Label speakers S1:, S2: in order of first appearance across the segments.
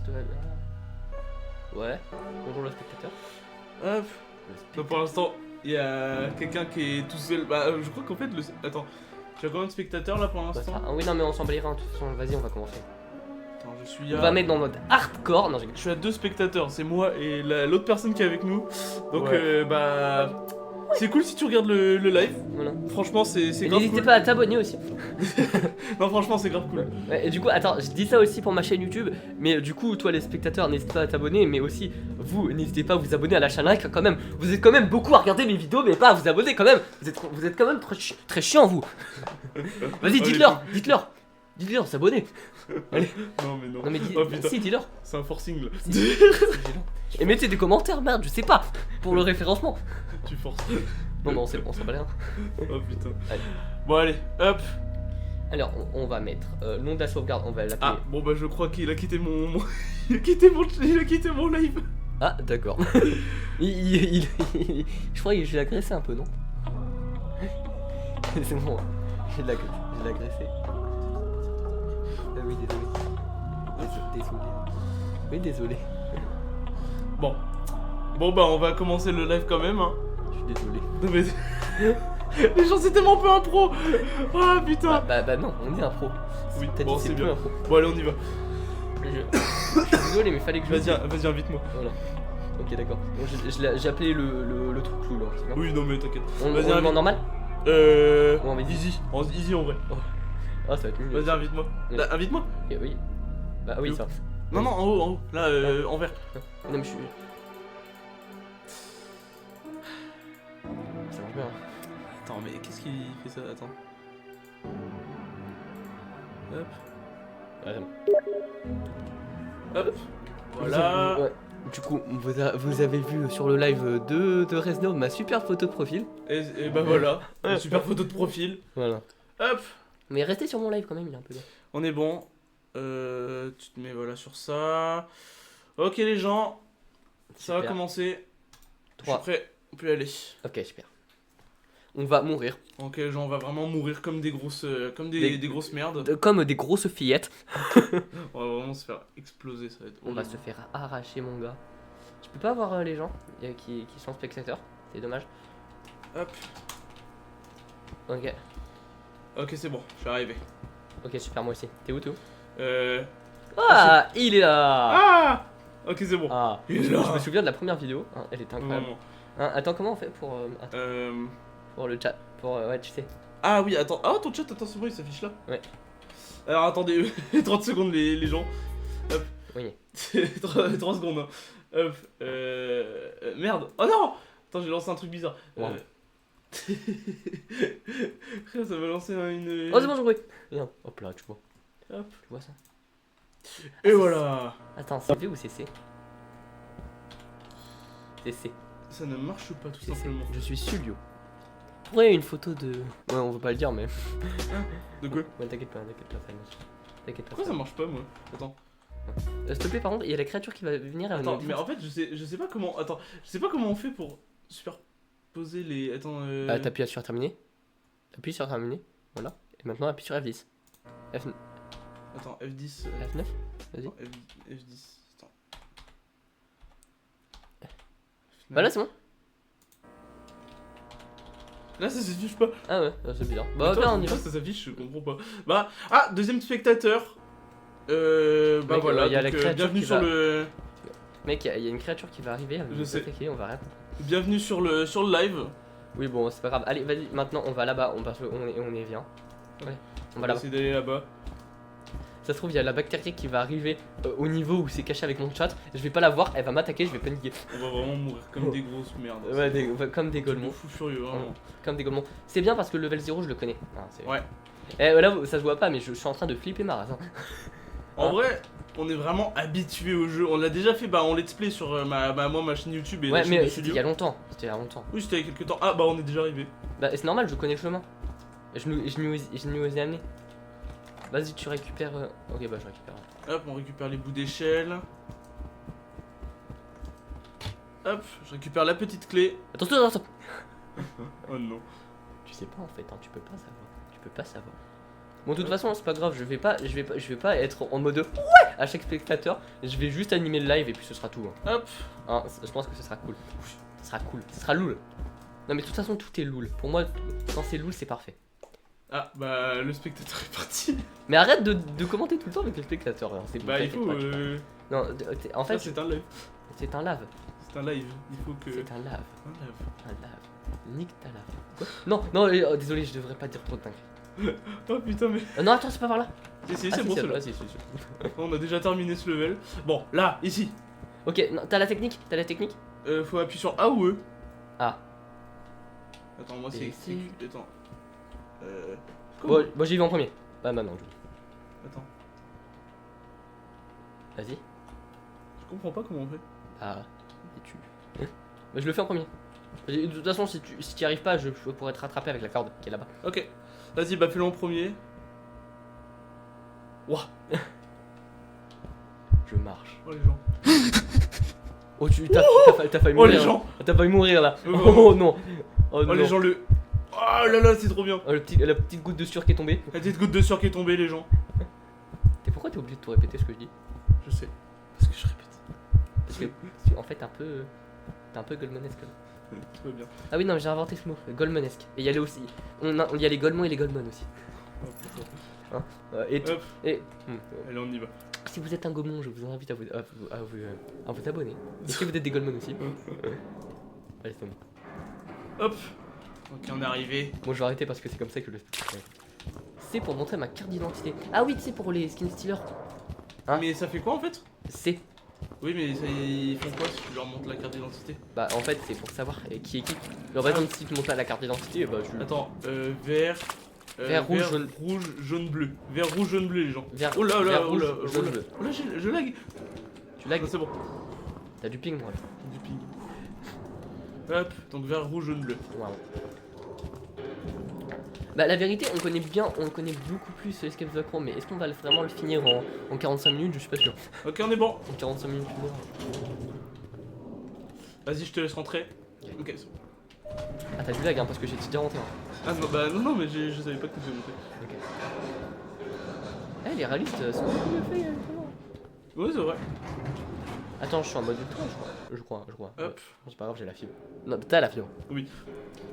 S1: tout va bien. Ouais, bonjour le spectateur.
S2: Hop. Donc pour l'instant, il y a quelqu'un qui est tout seul. Bah, je crois qu'en fait, attends, tu as combien de spectateurs là pour l'instant?
S1: Ah oui, non, mais on s'en bat les reins, de toute façon, vas-y, on va commencer.
S2: Attends, je suis
S1: On va mettre dans mode hardcore. Non,
S2: Je suis à 2 spectateurs, c'est moi et l'autre personne qui est avec nous. Donc,
S1: Ouais.
S2: bah. C'est cool si tu regardes le live.
S1: Voilà.
S2: Franchement, c'est
S1: Et
S2: grave
S1: n'hésitez
S2: cool.
S1: pas à t'abonner aussi.
S2: Non, franchement, c'est grave cool.
S1: Ouais, et du coup, attends, je dis ça aussi pour ma chaîne YouTube, mais du coup, toi les spectateurs, n'hésite pas à t'abonner, mais aussi, vous, n'hésitez pas à vous abonner à la chaîne like quand même. Vous êtes quand même beaucoup à regarder mes vidéos, mais pas à vous abonner quand même. Vous êtes quand même très chiant, vous. Vas-y, dites-leur, s'abonner. Allez.
S2: Non, mais non.
S1: Non, mais
S2: Oh, putain.
S1: si, dis-leur.
S2: C'est un forcing là.
S1: Et mettez des commentaires, merde, je sais pas, pour le référencement.
S2: Tu forces.
S1: Non, non, on s'en bat rien.
S2: Oh putain.
S1: Allez.
S2: Bon, allez, hop.
S1: Alors, on va mettre nom de la sauvegarde, on va l'appeler.
S2: Ah, bon, bah, je crois qu'il a quitté mon. il a quitté mon live.
S1: Ah, d'accord. Je crois que je l'ai agressé un peu, non? C'est bon, je l'ai agressé. Ah oui, désolé. Oui, désolé.
S2: Bon. Bon, bah, on va commencer le live quand même, hein.
S1: Je suis désolé.
S2: Non, mais. Les gens, c'est tellement peu un pro. Ah, putain.
S1: Bah non, on est un pro.
S2: Oui,
S1: T'as
S2: bon,
S1: dit
S2: c'est
S1: c'est
S2: bien.
S1: peu un pro.
S2: Bon, allez, on y va.
S1: Je suis désolé, mais fallait que je le dise.
S2: Vas-y, invite-moi.
S1: Voilà. Ok, d'accord. Bon, j'ai appelé le truc clou là. C'est bien.
S2: Oui, non, mais t'inquiète.
S1: On
S2: Vas-y,
S1: le met en
S2: invite.
S1: normal? Ou en
S2: Easy. Easy en vrai.
S1: Ah, ça va être mieux.
S2: Vas-y, invite-moi.
S1: Oui.
S2: Là, invite-moi.
S1: Ok, oui. Bah oui,
S2: Où?
S1: ça.
S2: Non, non, en haut. Là, en vert.
S1: Non, mais je suis. Ça marche bien.
S2: Attends, mais qu'est-ce qui fait ça? Attends. Hop.
S1: Ouais,
S2: Hop. Voilà.
S1: Ouais. Du coup, vous avez vu sur le live de Resno ma super photo de profil.
S2: Et bah voilà. Une super photo de profil.
S1: Voilà.
S2: Hop.
S1: Mais restez sur mon live quand même, il est un peu bien.
S2: On est bon. Tu te mets voilà sur ça. Ok les gens. Ça va
S1: Super.
S2: commencer.
S1: 3.
S2: Je suis prêt. On peut y aller.
S1: Ok, super. On va mourir.
S2: Ok les gens, on va vraiment mourir comme des grosses, des grosses merdes.
S1: Comme des grosses fillettes.
S2: On va vraiment se faire exploser, ça va être
S1: On va
S2: horrible.
S1: se faire arracher, mon gars. Je peux pas voir les gens qui sont spectateurs. C'est dommage.
S2: Hop.
S1: Ok.
S2: Ok c'est bon, je suis arrivé.
S1: Ok, super, moi aussi. T'es où, toi?
S2: Ah,
S1: Il est là.
S2: Ah. Ok c'est bon.
S1: Ah.
S2: Il est là.
S1: Je me souviens de la première vidéo. Hein, elle était incroyable.
S2: Vraiment.
S1: Hein, attends, comment on fait pour... attends,
S2: Euh...
S1: pour le chat? Pour... ouais, tu sais.
S2: Ah oui, attends. Ah ton chat, attends, c'est bon, il s'affiche là.
S1: Ouais.
S2: Alors attendez, 30 secondes les gens. Hop.
S1: Oui.
S2: 3 secondes. Hein. Hop. Merde. Oh non. Attends, j'ai lancé un truc bizarre.
S1: Wow.
S2: Frère, ça m'a lancé une...
S1: Oh, c'est bon, j'ai compris. Viens. Hop là, tu vois.
S2: Hop.
S1: Tu vois ça?
S2: Et voilà.
S1: Attends, c'est V ou c'est C? C'est C.
S2: Ça ne marche pas tout
S1: C'est C.
S2: simplement.
S1: Je suis Sulio. Ouais, une photo de... Ouais, on veut pas le dire, mais...
S2: De quoi?
S1: Ouais, t'inquiète pas, ça marche. T'inquiète pas.
S2: Pourquoi ça marche pas moi? Attends.
S1: S'il te plaît, par contre, il y a la créature qui va venir à
S2: Attends,
S1: notre
S2: mais en
S1: défense.
S2: fait, je sais pas comment. Attends, je sais pas comment on fait pour superposer les. Attends.
S1: T'appuies sur terminer. Appuie sur terminer. Voilà. Et maintenant, appuie sur F10. F9.
S2: Attends, F10.
S1: F9. Vas-y.
S2: Attends, F10. Attends.
S1: Voilà, c'est bon.
S2: Là, ça s'affiche pas.
S1: Ah ouais, c'est bizarre. Bah,
S2: Attends,
S1: viens, on y va.
S2: pourquoi ça s'affiche, je comprends pas. Bah, ah, deuxième spectateur. Bah
S1: Mec,
S2: voilà,
S1: y a la
S2: donc,
S1: créature
S2: bienvenue
S1: qui
S2: sur
S1: va-
S2: le.
S1: Mec, il y a une créature qui va arriver. Elle va
S2: Je
S1: nous
S2: sais.
S1: attaquer, on va rien.
S2: Bienvenue sur le live.
S1: Oui, bon, c'est pas grave. Allez, vas-y, maintenant, on va là-bas. On est bien. Ouais, on va là-bas.
S2: essayer d'aller là-bas.
S1: Ça se trouve, il y a la bactérie qui va arriver au niveau où c'est caché avec mon chat. Je vais pas la voir, elle va m'attaquer, je vais paniquer.
S2: On va vraiment mourir comme des grosses merdes.
S1: Ouais, comme des
S2: Truc de
S1: golemons.
S2: fou furieux, vraiment.
S1: Comme des golemons. C'est bien parce que le level 0, je le connais. Ah,
S2: Ouais.
S1: Là, ça se voit pas, mais je suis en train de flipper ma race. Hein.
S2: En vrai, on est vraiment habitué au jeu. On l'a déjà fait en let's play sur ma chaîne YouTube et la
S1: Ouais,
S2: chaîne
S1: mais
S2: de
S1: c'était il
S2: studio.
S1: y a longtemps. C'était il y a longtemps.
S2: Oui, c'était il y a quelques temps. Ah bah on est déjà arrivé.
S1: Bah, c'est normal, je connais le chemin. Je m'y osais amener. Vas-y, tu récupères. Ok, bah, je récupère.
S2: Hop, on récupère les bouts d'échelle. Hop, je récupère la petite clé.
S1: Attends.
S2: Oh non.
S1: Tu sais pas en fait, hein, tu peux pas savoir. Tu peux pas savoir. Bon, de toute façon, c'est pas grave, je vais pas être en mode ouais à chaque spectateur. Je vais juste animer le live et puis ce sera tout. Hein.
S2: Hop.
S1: Hein, je pense que ce sera cool. Ce sera cool, ce sera loul. Non, mais de toute façon, tout est loul. Pour moi, quand c'est loul, c'est parfait.
S2: Ah, bah, le spectateur est parti.
S1: Mais arrête de commenter tout le temps avec les spectateurs. Hein. C'est
S2: Bah, il faut.
S1: Non, en fait,
S2: c'est un live.
S1: c'est un lave.
S2: C'est un live. Il faut que.
S1: C'est un lave.
S2: Un live.
S1: Un lave. Nique ta lave. Quoi? Non, non, oh, désolé, je devrais pas dire trop de dingue.
S2: Oh putain, mais.
S1: Non, attends, c'est pas par là.
S2: Si,
S1: Ah,
S2: c'est bon, celui-là.
S1: si.
S2: On a déjà terminé ce level. Bon, là, ici.
S1: Ok, t'as la technique?
S2: Faut appuyer sur A ou E.
S1: Ah.
S2: Attends, moi c'est.
S1: ici.
S2: Attends.
S1: Bon, j'y vais en premier. Bah, maintenant.
S2: Attends.
S1: Vas-y.
S2: Je comprends pas comment on fait.
S1: Bah, et tu. Bah, je le fais en premier. De toute façon, si tu y arrives pas, je pourrais te rattraper avec la corde qui est là-bas.
S2: Ok. Vas-y, bah fais-le en premier. Ouah.
S1: Je marche.
S2: Oh les gens.
S1: Oh, t'as failli mourir.
S2: Oh les gens.
S1: T'as failli mourir là.
S2: Oh,
S1: Oh non.
S2: Oh les gens le. Oh là là, c'est trop bien.
S1: Oh, la petite goutte de sueur qui est tombée.
S2: La petite goutte de sueur qui est tombée, les gens.
S1: Et pourquoi t'es obligé de tout répéter ce que je dis?
S2: Je sais. Parce que je répète.
S1: Parce que, en fait, t'es un peu goldmanesque.
S2: Tout va bien.
S1: Ah oui, non, j'ai inventé ce mot, goldmanesque. Et il y a aussi. Il y a les goldmons et les goldmons aussi.
S2: Oh, putain.
S1: Hop.
S2: Allez, on y va.
S1: Si vous êtes un goldmon, je vous invite à vous abonner. Est-ce que vous êtes des goldmons aussi? Allez, c'est bon.
S2: Hop. Ok, on est arrivé.
S1: Bon, je vais arrêter parce que c'est comme ça que le. C'est pour montrer ma carte d'identité. Ah oui, c'est pour les skin stealers. Hein?
S2: Mais ça fait quoi en fait?
S1: C'est.
S2: Oui, mais ils font quoi si tu leur montres la carte d'identité?
S1: Bah, en fait, c'est pour savoir qui est qui. Alors, par exemple, si tu montres la carte d'identité, bah, je.
S2: Attends, vert.
S1: Vert, rouge, jaune.
S2: Rouge, jaune, bleu. Vert, rouge, jaune, bleu, les gens.
S1: Vert,
S2: Oh là là,
S1: vert,
S2: oh
S1: rouge,
S2: là,
S1: jaune,
S2: oh là.
S1: bleu.
S2: Oh là, je lag.
S1: Tu lags?
S2: Non, c'est bon.
S1: T'as du ping, moi.
S2: Du ping. Hop, donc vert, rouge, jaune, bleu.
S1: Waouh. Bah, la vérité, on connaît beaucoup plus Escape the Chrome, mais est-ce qu'on va vraiment le finir en 45 minutes? Je suis pas sûr.
S2: Ok, on est bon.
S1: En 45 minutes, tu vois.
S2: Vas-y, je te laisse rentrer. Ok, c'est bon.
S1: Ah, t'as du lag, hein, parce que j'ai déjà rentré. Hein.
S2: Ah non, bah non, mais je savais pas que tu devais monter.
S1: Ok. Eh, les réalistes sont mieux faits,
S2: Ouais, c'est vrai.
S1: Attends, je suis en mode ultra, je crois.
S2: Hop.
S1: C'est pas grave, j'ai la fibre. Non, t'as la fibre.
S2: Oui.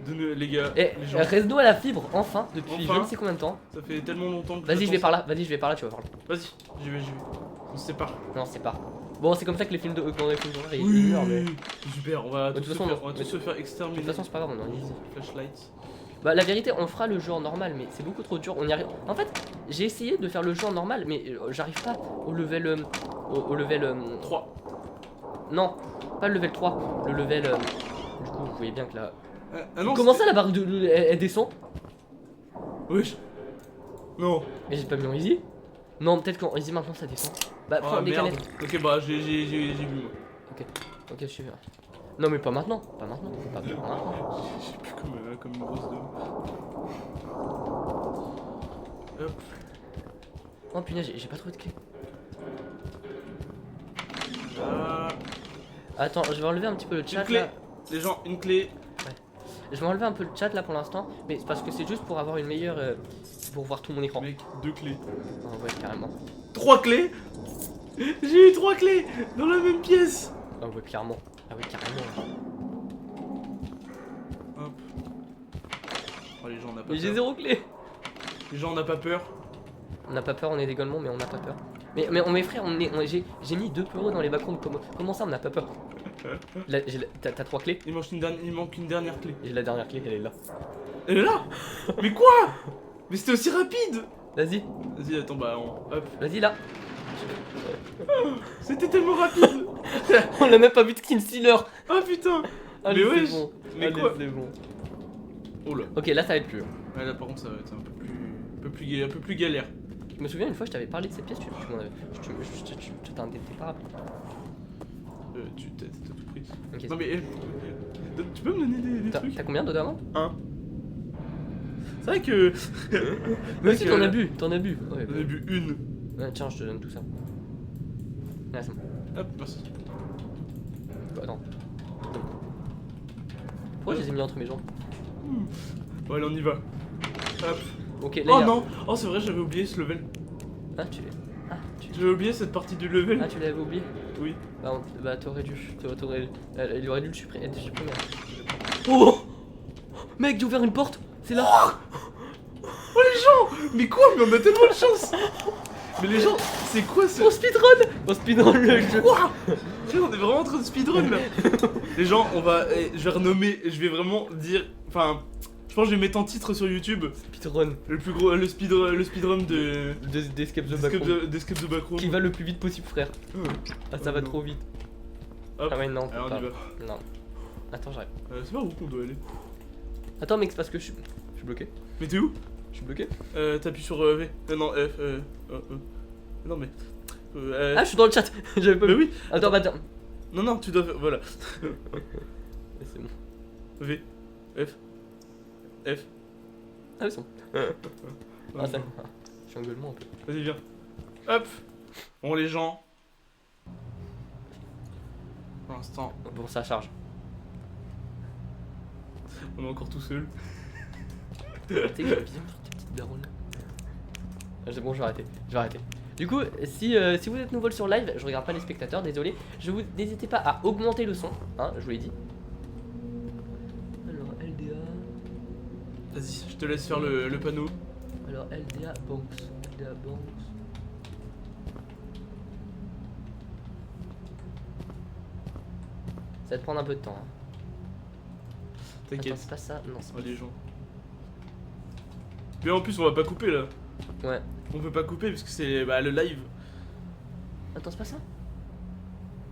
S2: Les gars,
S1: Eh,
S2: les gens.
S1: Resno a la fibre, enfin, depuis
S2: Enfin.
S1: je ne sais combien de temps.
S2: Ça fait tellement longtemps que
S1: Vas-y, je
S2: j'attends
S1: vais par
S2: ça.
S1: là, tu vas voir là.
S2: Vas-y, j'y vais. On se sépare.
S1: Non, c'est pas. Bon, c'est comme ça que les films d'horreur, ils
S2: Oui,
S1: meurent, mais.
S2: super, on va
S1: De
S2: tous
S1: toute
S2: se
S1: façon,
S2: faire, on va tous se faire exterminer.
S1: De toute façon, c'est pas grave, on en easy.
S2: Flashlight.
S1: Bah, la vérité, on fera le jeu en normal, mais c'est beaucoup trop dur. On y arrive. En fait, j'ai essayé de faire le jeu en normal, mais j'arrive pas au level. Au level.
S2: 3.
S1: Non, pas le level 3. Le level. Du coup, vous voyez bien que là.
S2: Ah non,
S1: Comment ça, la barre elle descend?
S2: Wesh. Non.
S1: Mais j'ai pas mis en easy? Non, peut-être qu'en easy maintenant ça descend. Bah, prends
S2: Ah
S1: des
S2: merde.
S1: canettes.
S2: Ok, bah j'ai vu moi.
S1: Ok, je suis. Non, mais pas maintenant. Pas maintenant.
S2: J'ai plus comme une grosse dame. Hop.
S1: Oh punaise, j'ai pas trouvé de clé.
S2: Là.
S1: Attends, je vais enlever un petit peu le
S2: Une
S1: chat
S2: clé.
S1: là.
S2: Les gens, une clé.
S1: Je vais enlever un peu le chat là pour l'instant, mais c'est parce que c'est juste pour avoir une meilleure. Pour voir tout mon écran.
S2: Mec, 2 clés.
S1: Ah ouais, carrément.
S2: 3 clés. J'ai eu 3 clés dans la même pièce.
S1: Ah ouais, clairement. Ah ouais, carrément.
S2: Hop. Oh, les gens, on n'a pas
S1: Mais j'ai
S2: peur.
S1: 0 clé.
S2: Les gens, on n'a pas peur.
S1: On n'a pas peur, on est des golemons, mais on n'a pas peur. Mais frère, j'ai mis 2 euros dans les backgrounds. Comment ça, on n'a pas peur? T'as 3 clés?
S2: Il manque une dernière clé.
S1: J'ai la dernière clé, elle est là.
S2: Elle est là. Mais quoi? Mais c'était aussi rapide.
S1: Vas-y,
S2: Vas-y, attends, bah hop.
S1: vas-y là.
S2: C'était tellement rapide.
S1: On a même pas vu de skin stealer.
S2: Ah putain.
S1: Allez,
S2: Mais
S1: c'est
S2: wesh.
S1: bon.
S2: Mais
S1: Allez,
S2: quoi?
S1: c'est bon.
S2: Oh là.
S1: Ok, là ça va être plus.
S2: Ouais, là par contre ça va être un peu plus galère.
S1: Je me souviens une fois, je t'avais parlé de cette pièce, tu m'en avais. T'es pas rapide.
S2: T'as tout pris.
S1: Ok,
S2: Non mais tu peux me donner des trucs?
S1: t'as combien de avant?
S2: Un. C'est vrai que.
S1: Mais aussi, t'en as bu, Ouais,
S2: J'en ai bu une.
S1: Ouais, tiens, je te donne tout ça. Là, c'est bon.
S2: Hop, merci.
S1: Bah, attends. Pourquoi je les ai mis entre mes jambes?
S2: Bon allez, on y va. Hop.
S1: Ok, là,
S2: Oh
S1: y a-
S2: non. Oh c'est vrai, j'avais oublié ce level.
S1: Ah, tu l'as. Ah,
S2: J'avais oublié cette partie du level.
S1: tu l'avais oublié.
S2: Oui.
S1: Bah, t'aurais dû. Il aurait dû le supprimer. Oh mec, j'ai ouvert une porte. C'est là.
S2: Oh les gens. Mais quoi? Mais on a tellement de chance. Mais les gens, c'est quoi ce...
S1: On speedrun. On speedrun le jeu.
S2: Quoi? On est vraiment en train de speedrun là. Les gens, je vais renommer, je vais vraiment dire, enfin, je pense que je vais mettre en titre sur YouTube
S1: Speedrun
S2: le plus gros, le speedrun de
S1: d'Escape the Backroom.
S2: d'Escape the Backroom.
S1: Qui va le plus vite possible, frère. Ah, ça va
S2: non.
S1: trop vite.
S2: Hop.
S1: Ah ouais, non, on peut
S2: Alors on
S1: pas.
S2: y va.
S1: Non. Attends, j'arrive.
S2: C'est pas où qu'on doit aller.
S1: Attends, mec, c'est parce que je suis bloqué.
S2: Mais t'es où?
S1: Je suis bloqué.
S2: T'appuies sur V. Non, F. Non mais.
S1: Ah, je suis dans le chat. J'avais pas
S2: Mais
S1: vu.
S2: oui.
S1: Attends, bah attends.
S2: Non, tu dois. Voilà.
S1: C'est bon.
S2: V. F. F.
S1: Ah, oui, c'est bon. Ah, ça. Je suis en gueulement un peu.
S2: Vas-y, viens. Hop. Bon, les gens. Pour l'instant,
S1: Bon, ça charge.
S2: on est encore tout seul.
S1: Tu sais que j'ai besoin sur tes petites daronnes. C'est bon, je vais arrêter. Du coup, si vous êtes nouveau sur live, je regarde pas les spectateurs, désolé. N'hésitez pas à augmenter le son, hein, je vous l'ai dit. Alors, LDA.
S2: Vas-y, je te laisse faire le panneau.
S1: Alors, LDA Banks. LDA Banks. Ça va te prendre un peu de temps. Hein. Attends,
S2: T'inquiète.
S1: c'est pas ça. Non, c'est
S2: Oh,
S1: pas
S2: les gens. Mais en plus, on va pas couper là.
S1: Ouais.
S2: On peut pas couper parce que c'est le live.
S1: Attends, c'est pas ça?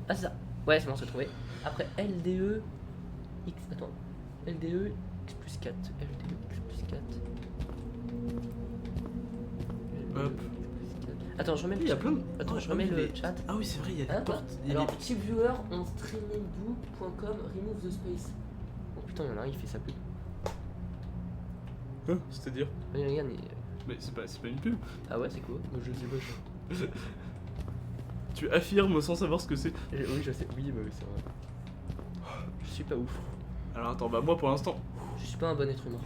S1: Ah, c'est ça. Ouais, c'est bon, c'est trouvé. Après, LDE X. Attends. LDE X plus 4. LDE X plus 4.
S2: Hop.
S1: Attends, je remets le
S2: Il y a plein de.
S1: Attends,
S2: Oh,
S1: je remets
S2: oui,
S1: le
S2: mais-
S1: chat.
S2: Ah oui, c'est vrai, il y a
S1: Hein,
S2: des portes. Il y a
S1: alors,
S2: des-
S1: cheap viewer on streamingbook.com remove the space. Oh putain, il y en a un, il fait sa pub.
S2: Hein, c'est-à-dire.
S1: Regarde,
S2: Mais c'est pas une pub.
S1: ah ouais, c'est quoi? Je sais pas.
S2: Tu affirmes sans savoir ce que c'est.
S1: Oui, je sais. Oui, bah oui, c'est vrai. Je suis pas ouf.
S2: Alors attends, bah moi pour l'instant.
S1: Je suis pas un bon être humain.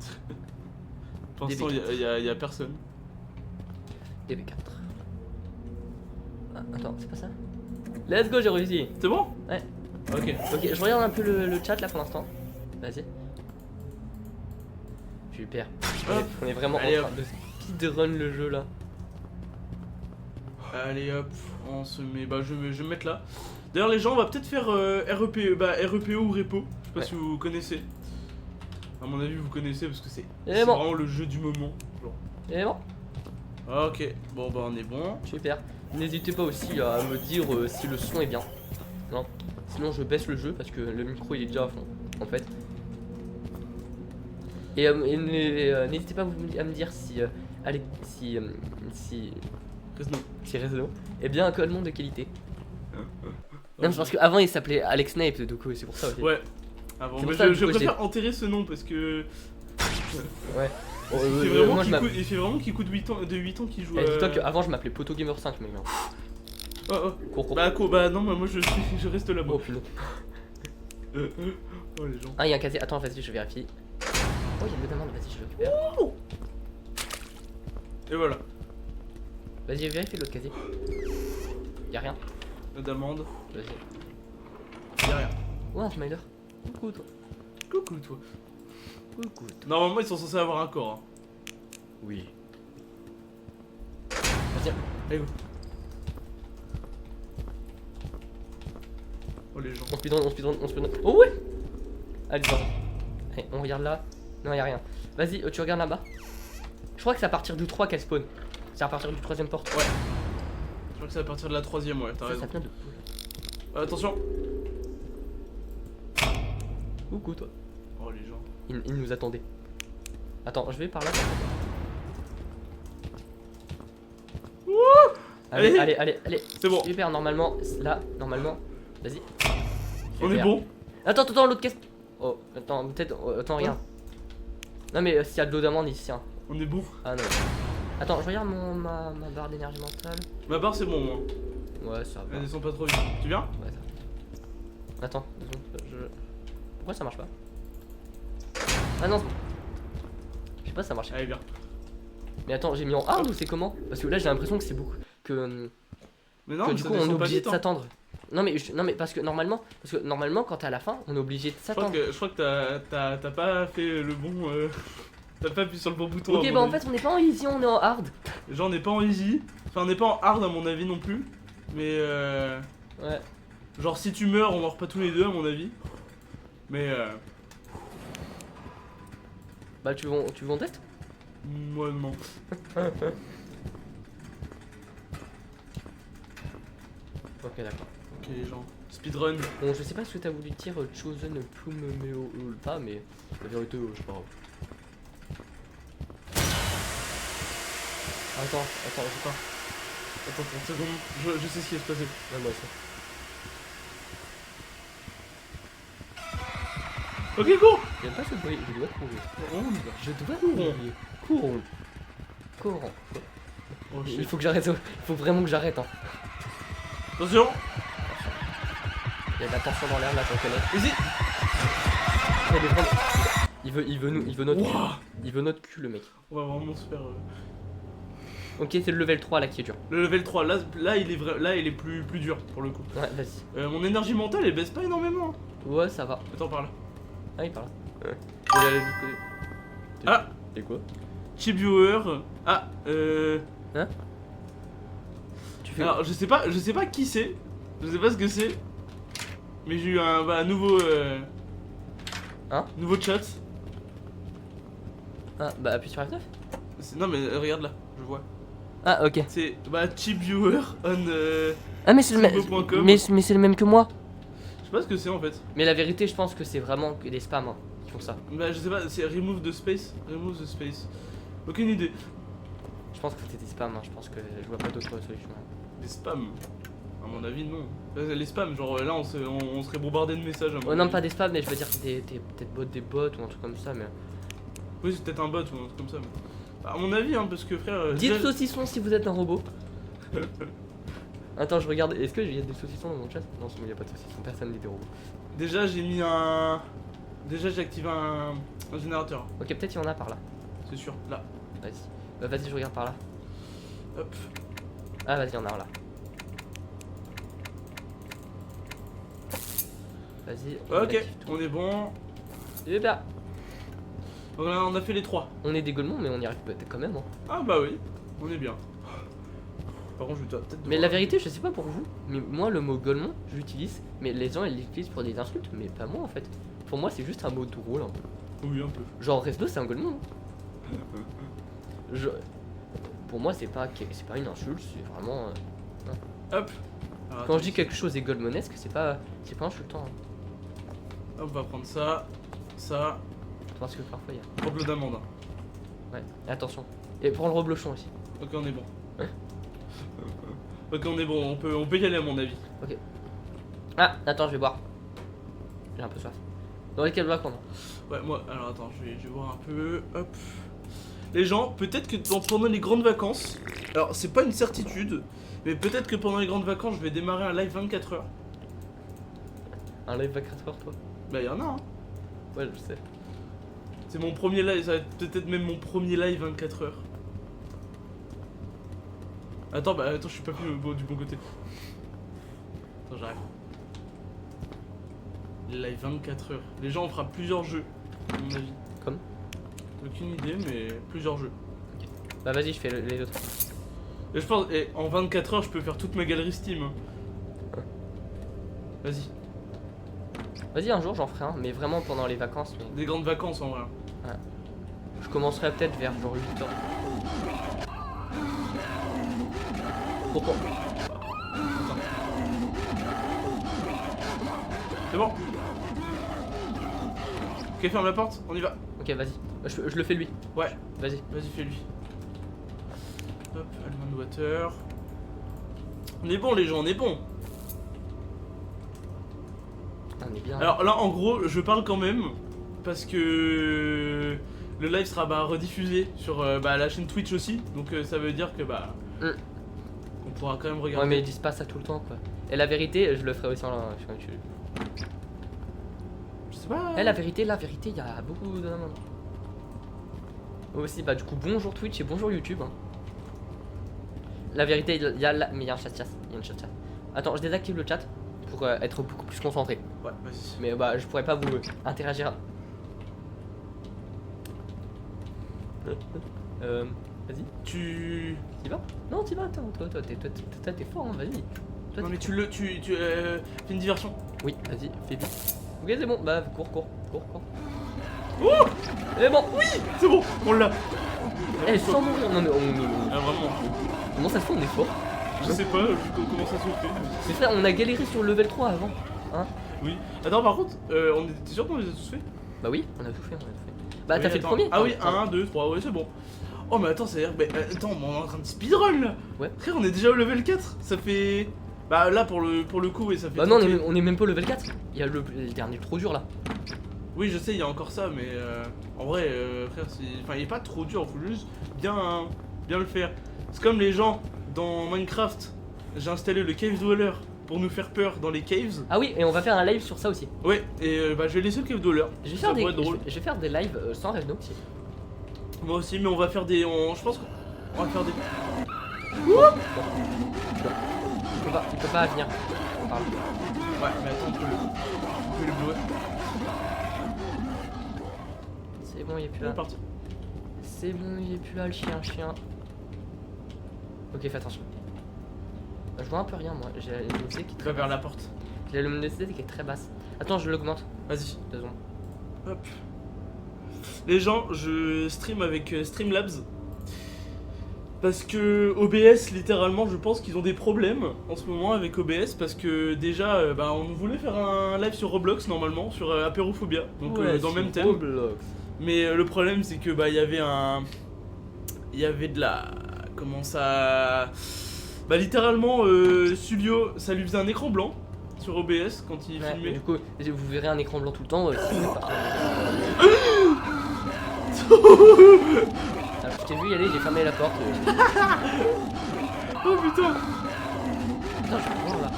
S2: Pour l'instant, il y a personne.
S1: DB4. Ah, attends, c'est pas ça? Let's go, j'ai réussi.
S2: C'est bon?
S1: Ouais.
S2: Ok.
S1: Ok, je regarde un peu le chat là pour l'instant. Vas-y. Super.
S2: Hop.
S1: On est vraiment
S2: Allez,
S1: en train de speedrun le jeu là.
S2: Allez hop, on se met. Bah je vais me mettre là. D'ailleurs les gens, on va peut-être faire REPO ou Repo. Je sais pas
S1: Ouais.
S2: si vous connaissez. À mon avis vous connaissez parce que c'est
S1: Et bon.
S2: vraiment le jeu du moment. Genre.
S1: Et bon,
S2: Ok, bon bah on est bon.
S1: super. N'hésitez pas aussi à me dire si le son est bien. Non. Sinon je baisse le jeu parce que le micro il est déjà à fond en fait. Et n'hésitez pas à me dire si si Rezo est bien un commande de qualité. Non, parce qu'avant il s'appelait Alex Snape, donc c'est pour ça aussi.
S2: Ouais. Ah bon,
S1: C'est
S2: mais
S1: pour ça,
S2: je
S1: du coup,
S2: préfère enterrer ce nom parce que.
S1: Ouais.
S2: Il fait vraiment
S1: moi je m'appelle.
S2: il fait vraiment qu'il coûte 8 ans, de 8 ans qu'il joue.
S1: Dis-toi qu'avant je m'appelais Poto Gamer 5, mec.
S2: Oh, oh.
S1: Cours.
S2: Bah non, moi je reste là bas.
S1: Oh putain.
S2: Oh les gens.
S1: Ah, il y a un casier. Attends, vas-y, je vérifie. Oh, il y a le demande, vas-y, je le récupère.
S2: Et voilà.
S1: Vas-y, vérifie l'autre casier. Y'a rien.
S2: D'amande.
S1: Vas-y.
S2: Y'a rien.
S1: Oh, un smiler. Coucou, toi.
S2: Coucou toi.
S1: Coucou, toi.
S2: Normalement ils sont censés avoir un corps. Hein.
S1: Oui. Vas-y.
S2: Allez go. Oh les gens.
S1: On speedrun. Oh ouais. Allez, bon. Allez, on regarde là. Non, y'a rien. Vas-y, tu regardes là-bas. Je crois que c'est à partir du 3 qu'elle spawn. C'est à partir du 3ème porte.
S2: Ouais. Je crois que c'est à partir de la 3ème, ouais, t'as raison.
S1: Ça vient de poule.
S2: Attention.
S1: Coucou, toi.
S2: Oh les gens.
S1: Il nous attendait. Attends, je vais par là.
S2: Allez.
S1: Allez.
S2: C'est bon.
S1: Super, normalement. Là, normalement. Vas-y.
S2: On est
S1: Super.
S2: bon.
S1: Attends, l'autre caisse. Oh, attends, peut-être. Attends, regarde. Non, mais s'il y a de l'eau d'amande ici, hein.
S2: On est bon.
S1: Ah non. Attends, je regarde ma barre d'énergie mentale.
S2: Ma barre c'est bon moi.
S1: Ouais, ça va.
S2: Elles descend pas trop vite. Tu viens?
S1: Ouais, ça va. Attends, 2 secondes. Pourquoi ça marche pas? Ah non, c'est bon. Je sais pas, ça marche.
S2: Allez viens.
S1: Mais attends, j'ai mis en hard ou c'est comment? Parce que là j'ai l'impression que c'est beaucoup.
S2: Mais non,
S1: Que
S2: mais
S1: du
S2: ça
S1: coup on est
S2: descend pas
S1: obligé
S2: vite,
S1: de
S2: hein.
S1: s'attendre. Non mais, non mais parce que normalement quand t'es à la fin, on est obligé de s'attendre.
S2: Je crois que t'as pas fait le bon. T'as pas appuyé sur le bon bouton.
S1: Ok,
S2: à mon
S1: bah en
S2: avis.
S1: fait on n'est pas en easy, on est en hard.
S2: Genre, on n'est pas en easy. Enfin, on n'est pas en hard à mon avis non plus. Mais
S1: Ouais.
S2: genre, si tu meurs, on meurt pas tous les deux à mon avis. Mais
S1: Bah tu veux on teste?
S2: moi non.
S1: Ok d'accord.
S2: Ok, les gens. Speedrun.
S1: Bon je sais pas ce que t'as voulu dire Chosen Plume Meo ou pas mais la vérité je sais pas grave. Attends, je sais pas.
S2: Attends 30 secondes. Je sais ce qui va se passer.
S1: Ouais moi aussi.
S2: Ok, go.
S1: J'aime pas ce bruit, je dois courir.
S2: On y va.
S1: Je dois courir. Courons. Courons.
S2: Oh,
S1: Il
S2: shit.
S1: faut que j'arrête, il faut vraiment que j'arrête hein.
S2: Attention.
S1: Il y a de la tension dans l'air là, j'en connais.
S2: Vas-y.
S1: Il veut notre cul.
S2: Ouah.
S1: Il veut notre cul le mec.
S2: On va vraiment se faire.
S1: Ok c'est le level 3 là qui est dur.
S2: Le level 3, là il est là il est plus dur pour le coup.
S1: Ouais vas-y.
S2: Mon énergie mentale elle baisse pas énormément.
S1: Ouais ça va.
S2: Attends par là.
S1: Ah il parle. Ouais. Je vais aller du côté.
S2: Ah.
S1: C'est quoi?
S2: Cheap viewer. Ah
S1: Tu fais.
S2: alors je sais pas qui c'est. Je sais pas ce que c'est. Mais j'ai eu un nouveau
S1: Hein
S2: nouveau chat.
S1: Ah bah appuie sur F9.
S2: Non mais regarde là, je vois.
S1: Ah ok.
S2: C'est cheap viewer on
S1: Ah mais c'est le
S2: Tribo.com.
S1: même. Mais c'est le même que moi.
S2: je sais pas ce que c'est en fait.
S1: Mais la vérité je pense que c'est vraiment que des spams hein, qui font ça.
S2: Bah je sais pas, c'est remove the space. Remove the space. Aucune idée.
S1: Je pense que c'est des spams hein, je pense que je vois pas d'autre solution.
S2: Des spams. À mon avis non. Les spams, genre là on serait bombardé de messages à mon
S1: Ouais non
S2: avis.
S1: pas des spams mais je veux dire peut-être des bots ou un truc comme ça mais.
S2: Oui c'est peut-être un bot ou un truc comme ça. Mais... à mon avis hein parce que frère.
S1: Dites
S2: déjà-
S1: saucisson si vous êtes un robot. Attends je regarde, est-ce que il y a des saucissons dans mon chat? Non il y a pas de saucissons, personne n'est des robots.
S2: Déjà j'ai mis un. Déjà j'ai activé un générateur.
S1: Ok peut-être il y en a par là.
S2: C'est sûr. Là.
S1: Vas-y. Bah vas-y je regarde par là.
S2: Hop.
S1: Ah vas-y il y en a un là. Vas-y.
S2: Ok,
S1: active tout.
S2: on est bon.
S1: Super.
S2: Donc là, on a fait les 3.
S1: On est des golemons mais on y arrive peut-être quand même hein.
S2: Ah bah oui, on est bien. Par contre, je dois peut-être.
S1: Mais la vérité je sais pas pour vous, mais moi le mot golemon je l'utilise, mais les gens ils l'utilisent pour des insultes, mais pas moi en fait. Pour moi c'est juste un mot drôle un peu.
S2: Oui, un peu.
S1: Genre Resto c'est un golemon. Je... Pour moi c'est pas une insulte, c'est vraiment...
S2: Hop. Alors,
S1: Quand je
S2: attends,
S1: dis quelque chose est golemonesque c'est pas insultant hein.
S2: hop, on va prendre ça, ça.
S1: Parce que parfois il y a...
S2: Propre d'amande.
S1: Ouais, et attention. Et prends le reblochon aussi.
S2: Ok, on est bon. Ok, on est bon, on peut y aller à mon avis.
S1: Ah, attends je vais boire. J'ai un peu soif. Dans lesquels dois prendre?
S2: Ouais, moi, alors attends, je vais voir un peu. Hop. Les gens, peut-être que pendant les grandes vacances, alors c'est pas une certitude, mais peut-être que pendant les grandes vacances, je vais démarrer un live 24 heures.
S1: Un live 24 heures toi?
S2: Bah, y'en a, hein.
S1: Ouais je sais.
S2: C'est mon premier live, ça va être peut-être même mon premier live 24 heures. Attends, je suis pas plus du bon côté. Attends, j'arrive. Live 24 heures. Les gens, on fera plusieurs jeux, à mon avis.
S1: Comme?
S2: Aucune idée, mais plusieurs jeux.
S1: Bah vas-y je fais les autres.
S2: Et je pense, en 24 heures, je peux faire toute ma galerie Steam. hein. Vas-y.
S1: Vas-y un jour j'en ferai un, mais vraiment pendant les vacances. Mais...
S2: Des grandes vacances en vrai.
S1: Je commencerai peut-être vers genre 8 heures. Pourquoi?
S2: C'est bon. Ok, ferme la porte, on y va.
S1: Ok vas-y. Je le fais lui.
S2: Ouais,
S1: Vas-y.
S2: vas-y, fais-lui. Hop, almond water. On est bon les gens, on est bon.
S1: On est bien.
S2: Alors là, en gros, je parle quand même parce que le live sera rediffusé sur la chaîne Twitch aussi. Donc ça veut dire que on pourra quand même regarder.
S1: Ouais mais ils disent pas ça tout le temps quoi. Et la vérité je le ferai aussi sur YouTube.
S2: Je sais pas.
S1: Eh la vérité il y a beaucoup de... Aussi, bah du coup, bonjour Twitch et bonjour YouTube. Hein. La vérité, il y a mais il y a un chat. Il y a un chat. Attends, je désactive le chat pour être beaucoup plus concentré.
S2: Ouais, vas-y.
S1: Mais bah, je pourrais pas vous interagir. Vas-y.
S2: Tu
S1: vas? Non, t'y vas, toi, t'es fort, hein, vas-y.
S2: Non mais tu fais une diversion.
S1: Oui, vas-y, fais vite. Ok, c'est bon, bah cours.
S2: Oh
S1: C'est bon,
S2: oui, c'est bon, on l'a.
S1: eh, sans mourir, non mais
S2: Ah vraiment.
S1: comment ça se fait, on est fort?
S2: Je sais pas comment ça se fait.
S1: C'est frère, on a galéré sur le level 3 avant, hein?
S2: Oui. Attends, par contre, on était sûr qu'on les a tous fait?
S1: Bah oui, on a tout fait. Bah
S2: Oui,
S1: t'as fait le
S2: attends.
S1: premier?
S2: Ah oui,
S1: Attends.
S2: 1, 2, 3, ouais c'est bon. Oh mais attends, c'est-à-dire, attends, on est en train de speedrun là.
S1: Ouais.
S2: Frère, on est déjà au level 4, ça fait... Bah là pour le coup, oui, ça fait...
S1: Bah non,
S2: 30.
S1: on est même pas au level 4. Il y a le dernier trop dur là.
S2: Oui, je sais, il y a encore ça, mais en vrai, frère, enfin, il est pas trop dur, faut juste bien le faire. C'est comme les gens dans Minecraft, j'ai installé le Cave Dweller pour nous faire peur dans les caves.
S1: Ah oui, et on va faire un live sur ça aussi.
S2: Ouais, et bah je vais laisser le Cave Dweller.
S1: Je vais
S2: Ça
S1: faire des,
S2: pourrait être drôle.
S1: je vais faire des lives sans Revno aussi.
S2: Moi aussi, mais on va faire des... Je pense qu'on va faire des...
S1: Il peut pas venir. Pardon.
S2: Ouais, mais attends, on peut le blower.
S1: C'est bon, il est plus
S2: C'est
S1: là.
S2: parti.
S1: C'est bon, il est plus là, le chien. Ok, fais attention. Je vois un peu rien, moi. J'ai la luminosité qui est
S2: Va
S1: très
S2: vers
S1: basse.
S2: la porte.
S1: J'ai la luminosité qui est très basse. Attends, je l'augmente.
S2: Vas-y.
S1: 2 secondes.
S2: Hop. Les gens, je stream avec Streamlabs. Parce que OBS, littéralement, je pense qu'ils ont des problèmes en ce moment avec OBS. Parce que déjà, bah, on voulait faire un live sur Roblox normalement, sur Apérophobia. Donc dans le même thème.
S1: Roblox.
S2: Mais le problème, c'est que bah, il y avait de la... Comment ça... Bah littéralement, Sulio, ça lui faisait un écran blanc sur OBS quand il
S1: Ouais,
S2: filmait.
S1: du coup, vous verrez un écran blanc tout le temps. Alors, je t'ai vu y aller, j'ai fermé la porte.
S2: Oh putain.
S1: Attends, je suis là.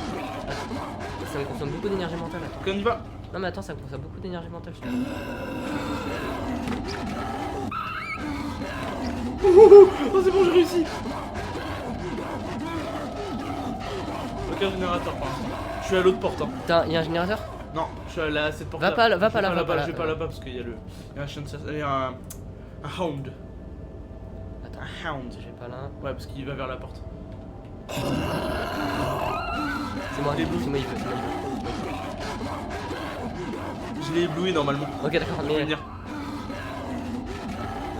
S1: Attends. Ça me consomme beaucoup d'énergie mentale. Attends.
S2: Quand on y va.
S1: Non, mais attends, ça me consomme beaucoup d'énergie mentale. Je
S2: Oh c'est bon, j'ai réussi. Aucun générateur par l'instant. Je suis à l'autre porte. Hein.
S1: Putain, il y a un générateur?
S2: Non, je suis à cette porte.
S1: Va pas là, va pas là.
S2: Je vais pas là-bas parce qu'il y a un chien de chasse. Il y a un hound.
S1: Attends,
S2: Un hound.
S1: je vais pas là.
S2: Ouais, parce qu'il va vers la porte.
S1: C'est moi,
S2: Les bleus.
S1: c'est moi, il veut.
S2: Je l'ai ébloui normalement.
S1: Ok, d'accord,
S2: Il
S1: mais.
S2: va
S1: Non,
S2: venir.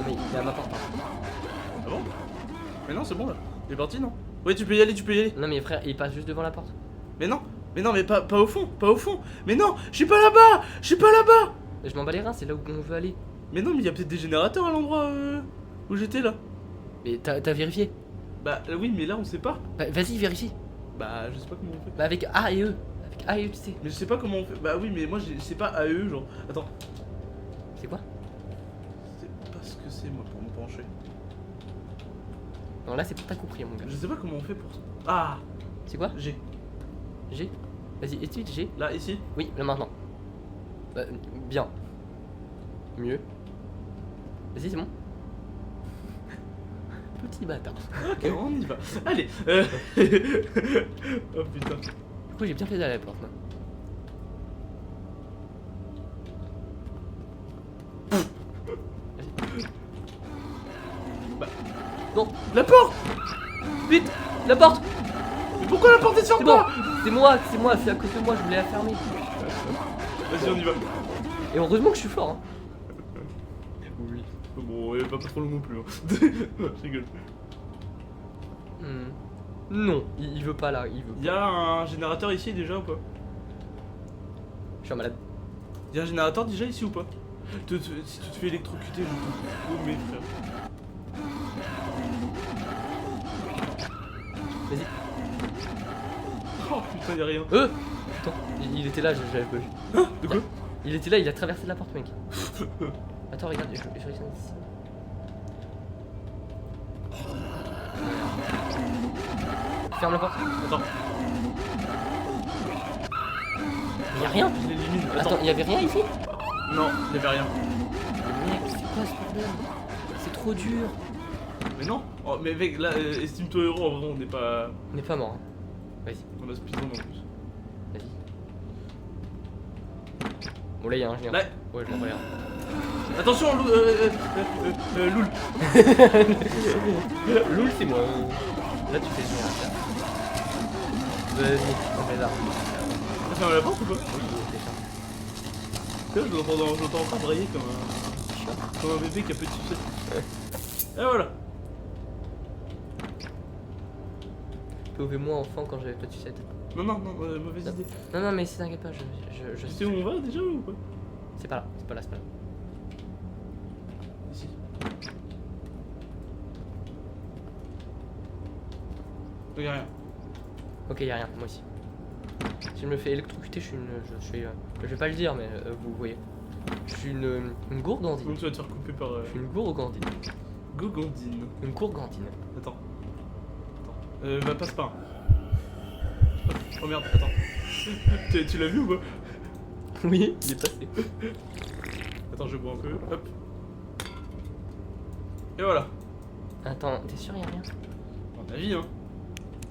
S1: mais il est à ma porte. Hein.
S2: Ah bon? Mais non, c'est bon là. Il est parti, non? Ouais, tu peux y aller,
S1: Non, mais frère, il passe juste devant la porte.
S2: Mais non, mais pas au fond, pas au fond. Mais non, je suis pas là-bas, je suis pas là-bas.
S1: Je m'en bats les reins, c'est là où on veut aller.
S2: Mais non, mais il y a peut-être des générateurs à l'endroit où j'étais là.
S1: Mais t'as vérifié?
S2: Bah oui, mais là on sait pas.
S1: Bah, vas-y, vérifie.
S2: Bah je sais pas comment on fait.
S1: Bah, avec A et E. Avec A et E, tu sais.
S2: Mais je sais pas comment on fait. Bah oui, mais moi je sais pas AE genre. Attends,
S1: C'est quoi?
S2: c'est pas ce que c'est moi pour me pencher.
S1: Non, là, c'est pour t'as compris, mon gars.
S2: Je sais pas comment on fait pour. Ah,
S1: C'est quoi?
S2: G.
S1: G? Vas-y, étude G.
S2: Là, ici.
S1: Oui, là maintenant. Bah, bien. Mieux. Vas-y, c'est bon. Petit bâtard.
S2: Ok, on y va. Allez. Oh putain.
S1: Du coup, j'ai bien fait d'aller à la porte, moi.
S2: Bah.
S1: Non,
S2: La porte.
S1: vite, la porte.
S2: Mais pourquoi la porte est sur
S1: C'est bon,
S2: moi?
S1: c'est moi, c'est à cause de moi, je voulais la fermer.
S2: Vas-y, on y va.
S1: Et heureusement que je suis fort, hein.
S2: Oui. Bon, pas trop long non plus. Hein. Je rigole.
S1: Non, il veut pas là, il veut.
S2: Il y a un générateur ici déjà ou pas?
S1: Je suis un malade.
S2: Il y a un générateur déjà ici ou pas? Si tu te fais électrocuter, je te promets, frère.
S1: Vas-y.
S2: Oh putain, y'a rien.
S1: Putain, il était là, j'avais pas vu.
S2: Hein? De quoi?
S1: Il était là, il a traversé la porte, mec. Attends, regarde, je descends ici. Ferme la porte.
S2: Attends,
S1: Y'a rien.
S2: je l'élimine.
S1: Attends, y'avait rien ici?
S2: Non, y'avait rien.
S1: Mec, c'est quoi ce problème? C'est trop dur.
S2: Mais non. Oh, mais mec, là, estime-toi héros, en vrai, on n'est pas.
S1: On n'est pas mort. Hein. Vas-y,
S2: On a speedrun en plus.
S1: vas-y. Bon, là, il y a un général.
S2: Là.
S1: Ouais, je l'en regarde.
S2: Attention, Loul.
S1: Loul, c'est moi. Là, tu fais le générateur. Vas-y, on fait ça.
S2: T'as fermé la porte ou pas?
S1: Oui, c'est ça.
S2: Je l'entends encore brailler comme un bébé qui a peu de succès. Et voilà.
S1: Sauvez-moi enfant quand j'avais pas de sucette.
S2: Non, mauvaise idée.
S1: Non, non, mais t'inquiète pas, je
S2: Tu sais où on va déjà ou pas?
S1: C'est pas là, c'est pas là, c'est pas là.
S2: Ici. Y'a rien.
S1: Ok, y'a rien, moi aussi. Si je me fais électrocuter, je vais pas le dire, mais vous voyez. Je suis une gourgandine.
S2: Donc tu vas te faire couper par.
S1: Je suis une gourgandine.
S2: Gogandine.
S1: Une gourgandine.
S2: Attends. Va passe pas. Oh merde, attends. Tu l'as vu ou pas?
S1: Oui, il est passé.
S2: Attends, je bois un peu. Hop. Et voilà.
S1: Attends, t'es sûr y'a rien?
S2: On a vie, hein.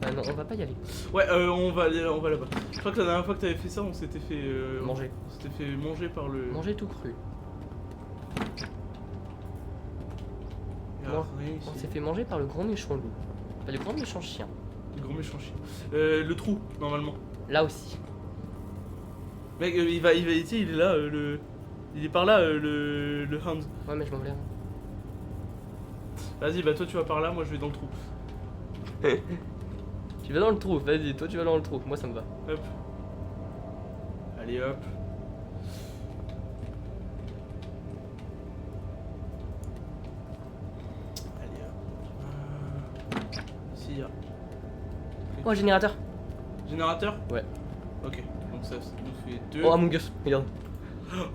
S1: Ah non, on va pas y aller.
S2: Ouais, on va là-bas. Je crois que la dernière fois que t'avais fait ça, on s'était fait
S1: Manger.
S2: On s'était fait manger par le.
S1: Manger tout cru.
S2: Alors, rien ici.
S1: On s'est fait manger par le grand méchant loup. Pas le grand méchant chien.
S2: Le grand méchant chien. Le trou, normalement.
S1: Là aussi.
S2: Mec, il va, tu sais, il est là, il est par là, le Hans.
S1: Ouais, mais je m'en voulais.
S2: Vas-y, bah toi tu vas par là, moi je vais dans le trou.
S1: Tu vas dans le trou, vas-y, toi tu vas dans le trou. Moi ça me va.
S2: Hop. Allez hop. Allez hop. Ici, y'a.
S1: Oh, générateur.
S2: Générateur?
S1: Ouais.
S2: Ok, donc ça nous fait 2.
S1: Oh, Among Us, regarde.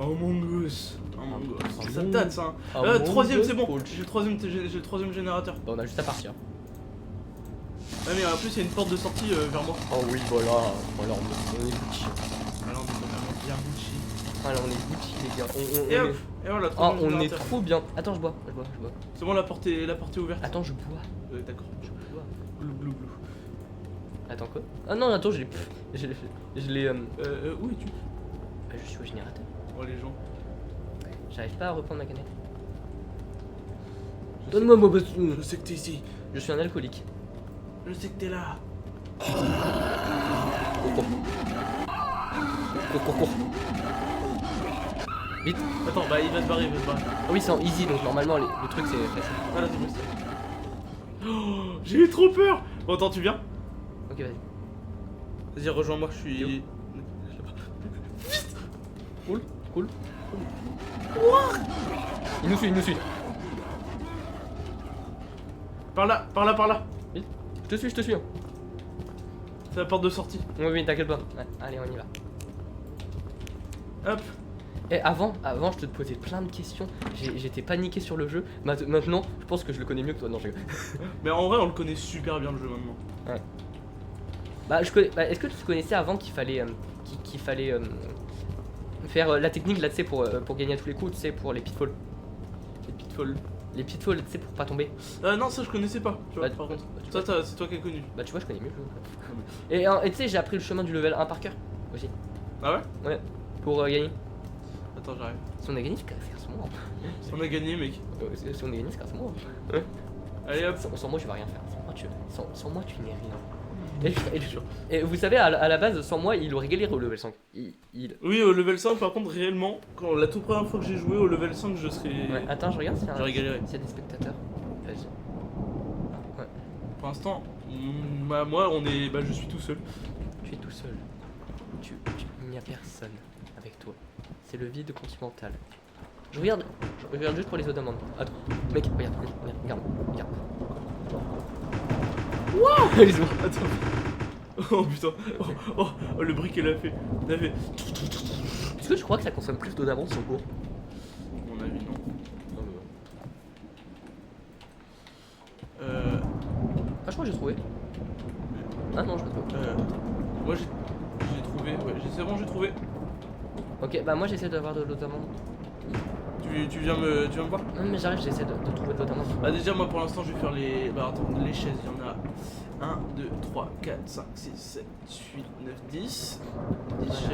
S2: Among Us. Among Us. Ça
S1: Among-
S2: date ça. Hein.
S1: Among
S2: Troisième,
S1: Us,
S2: c'est bon.
S1: cool.
S2: J'ai le troisième générateur.
S1: Bah, on a juste à partir.
S2: Ouais, mais en plus, il y a une porte de sortie vers moi.
S1: Oh oui, voilà. Voilà, on est Gucci.
S2: Alors, on est vraiment bien Gucci.
S1: Voilà, on est Gucci, les gars.
S2: Et hop,
S1: est...
S2: et voilà,
S1: Oh,
S2: troisième
S1: on est
S2: générateur.
S1: trop bien. Attends, je bois.
S2: C'est bon, la porte est ouverte.
S1: Attends, je bois.
S2: D'accord.
S1: Je bois.
S2: Glou glou glou.
S1: Attends, quoi? Ah non, attends, je l'ai. Je l'ai.
S2: Où es-tu?
S1: Bah, je suis au générateur.
S2: Oh, les gens.
S1: J'arrive pas à reprendre ma canette. Donne-moi mon baston.
S2: Je sais que t'es ici.
S1: Je suis un alcoolique.
S2: Je sais que t'es là.
S1: Cours. Vite.
S2: Attends, bah il va se barrer,
S1: Ah oui, c'est en easy, donc normalement le truc c'est facile.
S2: Voilà, c'est bon. Oh, j'ai eu trop peur. Bon, attends, tu viens?
S1: Ok, vas-y.
S2: Vas-y, rejoins-moi, je suis.
S1: Yo. Cool. Il nous suit.
S2: Par là.
S1: Vite. Je te suis.
S2: C'est la porte de sortie.
S1: Oui, t'inquiète pas. Ouais, allez, on y va.
S2: Hop.
S1: Et avant, je te posais plein de questions. J'étais paniqué sur le jeu. Maintenant, je pense que je le connais mieux que toi. Non, je...
S2: Mais en vrai, on le connaît super bien le jeu maintenant.
S1: Ouais. Bah, est-ce que tu connaissais avant qu'il fallait, qu'il fallait faire la technique là, tu sais, pour gagner à tous les coups, tu sais, pour les pitfalls. Les pitfalls, tu sais, pour pas tomber.
S2: Non, ça je connaissais pas. Tu vois,
S1: Bah,
S2: par contre.
S1: bah,
S2: Ça, c'est toi qui as connu.
S1: Bah, tu vois, je connais mieux le jeu. Et tu sais, j'ai appris le chemin du level 1 par cœur aussi.
S2: Ah ouais?
S1: Ouais, pour gagner.
S2: Attends, j'arrive.
S1: Si on a gagné, c'est grâce à moi.
S2: On a gagné, mec.
S1: Si on a gagné, c'est grâce à moi.
S2: Allez hop.
S1: Sans moi, je vais rien faire. Sans moi, tu n'es rien. Et vous savez, à la base, sans moi, il aurait galéré au level 5.
S2: Oui, au level 5, par contre, réellement, quand la toute première fois que j'ai joué au level 5, je serais.
S1: Ouais, attends, je regarde s'il y a
S2: J'aurais galéré.
S1: des spectateurs. Vas-y. Ouais,
S2: Pour l'instant, moi, je suis tout seul.
S1: tu es tout seul. Il n'y a personne avec toi. C'est le vide continental. Je regarde juste pour les autres demandes. Attends, mec, regarde. Wow.
S2: Attends. Oh putain. Oh, le brick qu'elle a fait.
S1: Est-ce que tu crois que ça consomme plus d'eau d'avance sur le cours?
S2: À mon avis, non.
S1: Ah, je crois que j'ai trouvé. Ah non, je l'ai trouvé.
S2: Moi j'ai trouvé. Ouais, c'est bon, j'ai trouvé.
S1: Ok, bah moi j'essaie d'avoir de l'eau d'amande.
S2: Tu viens me voir?
S1: Non, mais j'arrive, j'essaie de trouver d'autres amants.
S2: Bah déjà moi pour l'instant je vais faire les... Bah attends, les chaises, il y en a 1, 2, 3, 4, 5, 6, 7, 8, 9, 10. 10 chaises.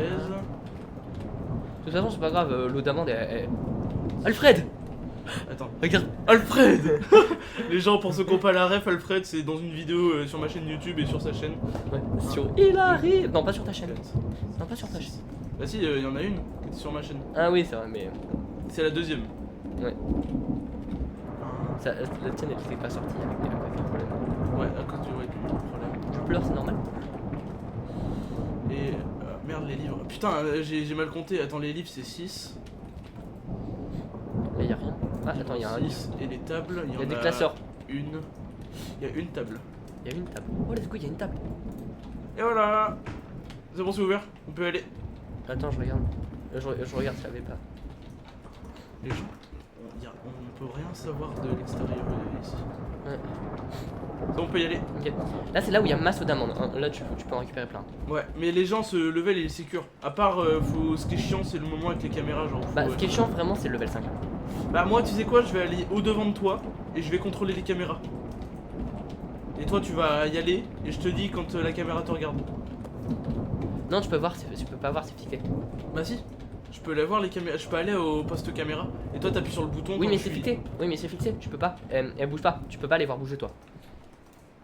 S1: De toute façon, c'est pas grave, l'eau d'amande est. Alfred!
S2: Attends.
S1: Regarde!
S2: Alfred. Les gens pour ceux qui n'ont pas la ref, Alfred c'est dans une vidéo sur ma chaîne YouTube et sur sa chaîne.
S1: Ouais, sur. Il arrive! Non, pas sur ta chaîne.
S2: 4,
S1: Non, pas sur ta chaîne.
S2: Bah si, il y en a une qui était sur ma chaîne.
S1: Ah oui, c'est vrai, mais.
S2: C'est la deuxième.
S1: Ouais. La tienne, elle s'est pas sortie avec des problèmes.
S2: Ouais, à cause du problème.
S1: Je pleure, c'est normal.
S2: Et merde les livres. Putain, j'ai mal compté. Attends, les livres c'est 6.
S1: Mais y'a rien. Ah, attends, y'a un livre.
S2: 6 et les tables, il y en
S1: Y'a
S2: a
S1: des classeurs.
S2: une. Il y a une table.
S1: Y'a une table. Oh, let's go, y'a une table.
S2: Et voilà. C'est bon, c'est ouvert. On peut aller.
S1: Attends, je regarde. Je regarde, je savais pas.
S2: Les gens, on peut rien savoir de l'extérieur ici.
S1: Ouais.
S2: Ça, on peut y aller.
S1: Ok. Là, c'est là où il y a masse d'amandes. Hein. Là, tu peux en récupérer plein.
S2: Ouais, mais les gens, ce level il est sécure. À part, ce qui est chiant, c'est le moment avec les caméras. Genre,
S1: Bah, ce qui est chiant vraiment, c'est le level 5.
S2: Bah, moi, tu sais quoi, je vais aller au-devant de toi et je vais contrôler les caméras. Et toi, tu vas y aller et je te dis quand la caméra te regarde.
S1: Non, tu peux voir, tu peux pas voir, c'est fixé.
S2: Bah, si. Je peux aller voir les caméras, je peux aller au poste caméra et toi t'appuies sur le bouton.
S1: Oui,
S2: quand
S1: mais
S2: je
S1: c'est
S2: suis-
S1: fixé. Oui, mais c'est fixé. Tu peux pas. Elle bouge pas. Tu peux pas les voir bouger, toi.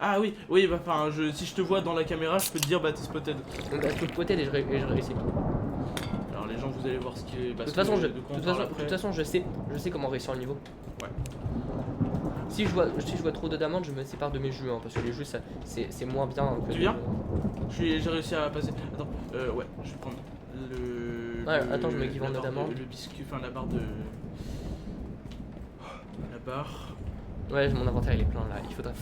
S2: Ah oui, oui, bah enfin, si je te vois dans la caméra, je peux te dire bah t'es spotted.
S1: Donc, je peux te poter et je réussis.
S2: Alors les gens, vous allez voir ce qui est.
S1: De toute façon,
S2: de quoi on parle après.
S1: je sais comment réussir le niveau.
S2: Ouais.
S1: Si je vois trop de diamants, je me sépare de mes jeux, hein, parce que les jeux, c'est moins bien. Que
S2: Tu viens J'ai réussi à passer. Attends, ouais, je vais prendre le.
S1: Ouais, attends, je me guive en
S2: la barre
S1: diamant.
S2: Le biscuit, enfin la barre de. La barre.
S1: Ouais, mon inventaire il est plein là. Il faudrait.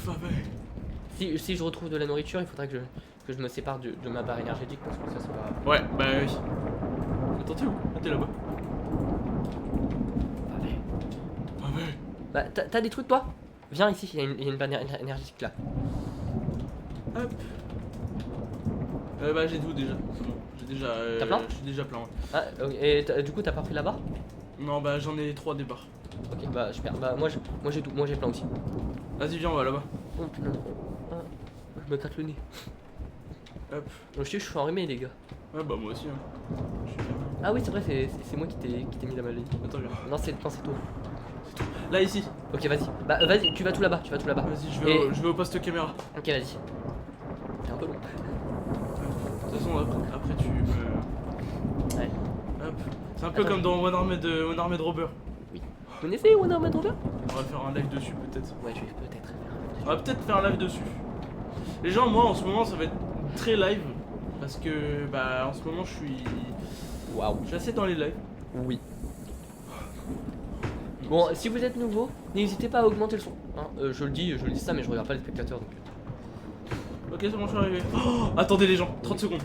S1: Si je retrouve de la nourriture, il faudrait que je me sépare de ma barre énergétique parce que ça c'est pas.
S2: Ouais, bah oui. Attends, t'es où? Ah, t'es là-bas.
S1: Ah, ouais.
S2: Ah ouais.
S1: Bah, t'as des trucs toi? Viens ici, il y a une barre énergétique là.
S2: Hop. Bah j'ai tout déjà. C'est bon. J'ai déjà.
S1: T'as plein?
S2: Je suis déjà plein. Ouais.
S1: Ah, ok, et du coup t'as pas pris la barre?
S2: Non, bah j'en ai 3 des barres.
S1: Ok, bah super. Bah moi j'ai tout, moi j'ai plein aussi.
S2: Vas-y, viens, on va là-bas.
S1: Oh putain. Ah, je me gratte le nez.
S2: Hop.
S1: Je suis enrhumé les gars.
S2: Ouais, bah moi aussi. Hein. Je suis bien.
S1: Ah oui c'est vrai, c'est moi qui t'ai mis la maladie.
S2: Attends, viens.
S1: Non c'est toi.
S2: Là, ici.
S1: Ok vas-y. Bah vas-y, tu vas tout là-bas,
S2: Vas-y,
S1: Et-
S2: je vais au poste caméra.
S1: Ok vas-y. C'est un peu long.
S2: De toute façon, après tu me.
S1: Ouais.
S2: Hop. C'est un peu
S1: Attends,
S2: comme dans One Armed Robber.
S1: Vous connaissez Wonder Man Robber?
S2: On va faire un live dessus peut-être.
S1: Ouais je vais peut-être.
S2: On va peut-être faire un live dessus. Les gens, moi en ce moment, ça va être très live. Parce que, bah, en ce moment, je suis
S1: Waouh.
S2: assez dans les lives.
S1: Oui. Bon, si vous êtes nouveau, n'hésitez pas à augmenter le son. Hein, je le dis ça, mais je regarde pas les spectateurs donc.
S2: Ok, c'est bon, je suis arrivé. Oh, attendez les gens, 30 secondes.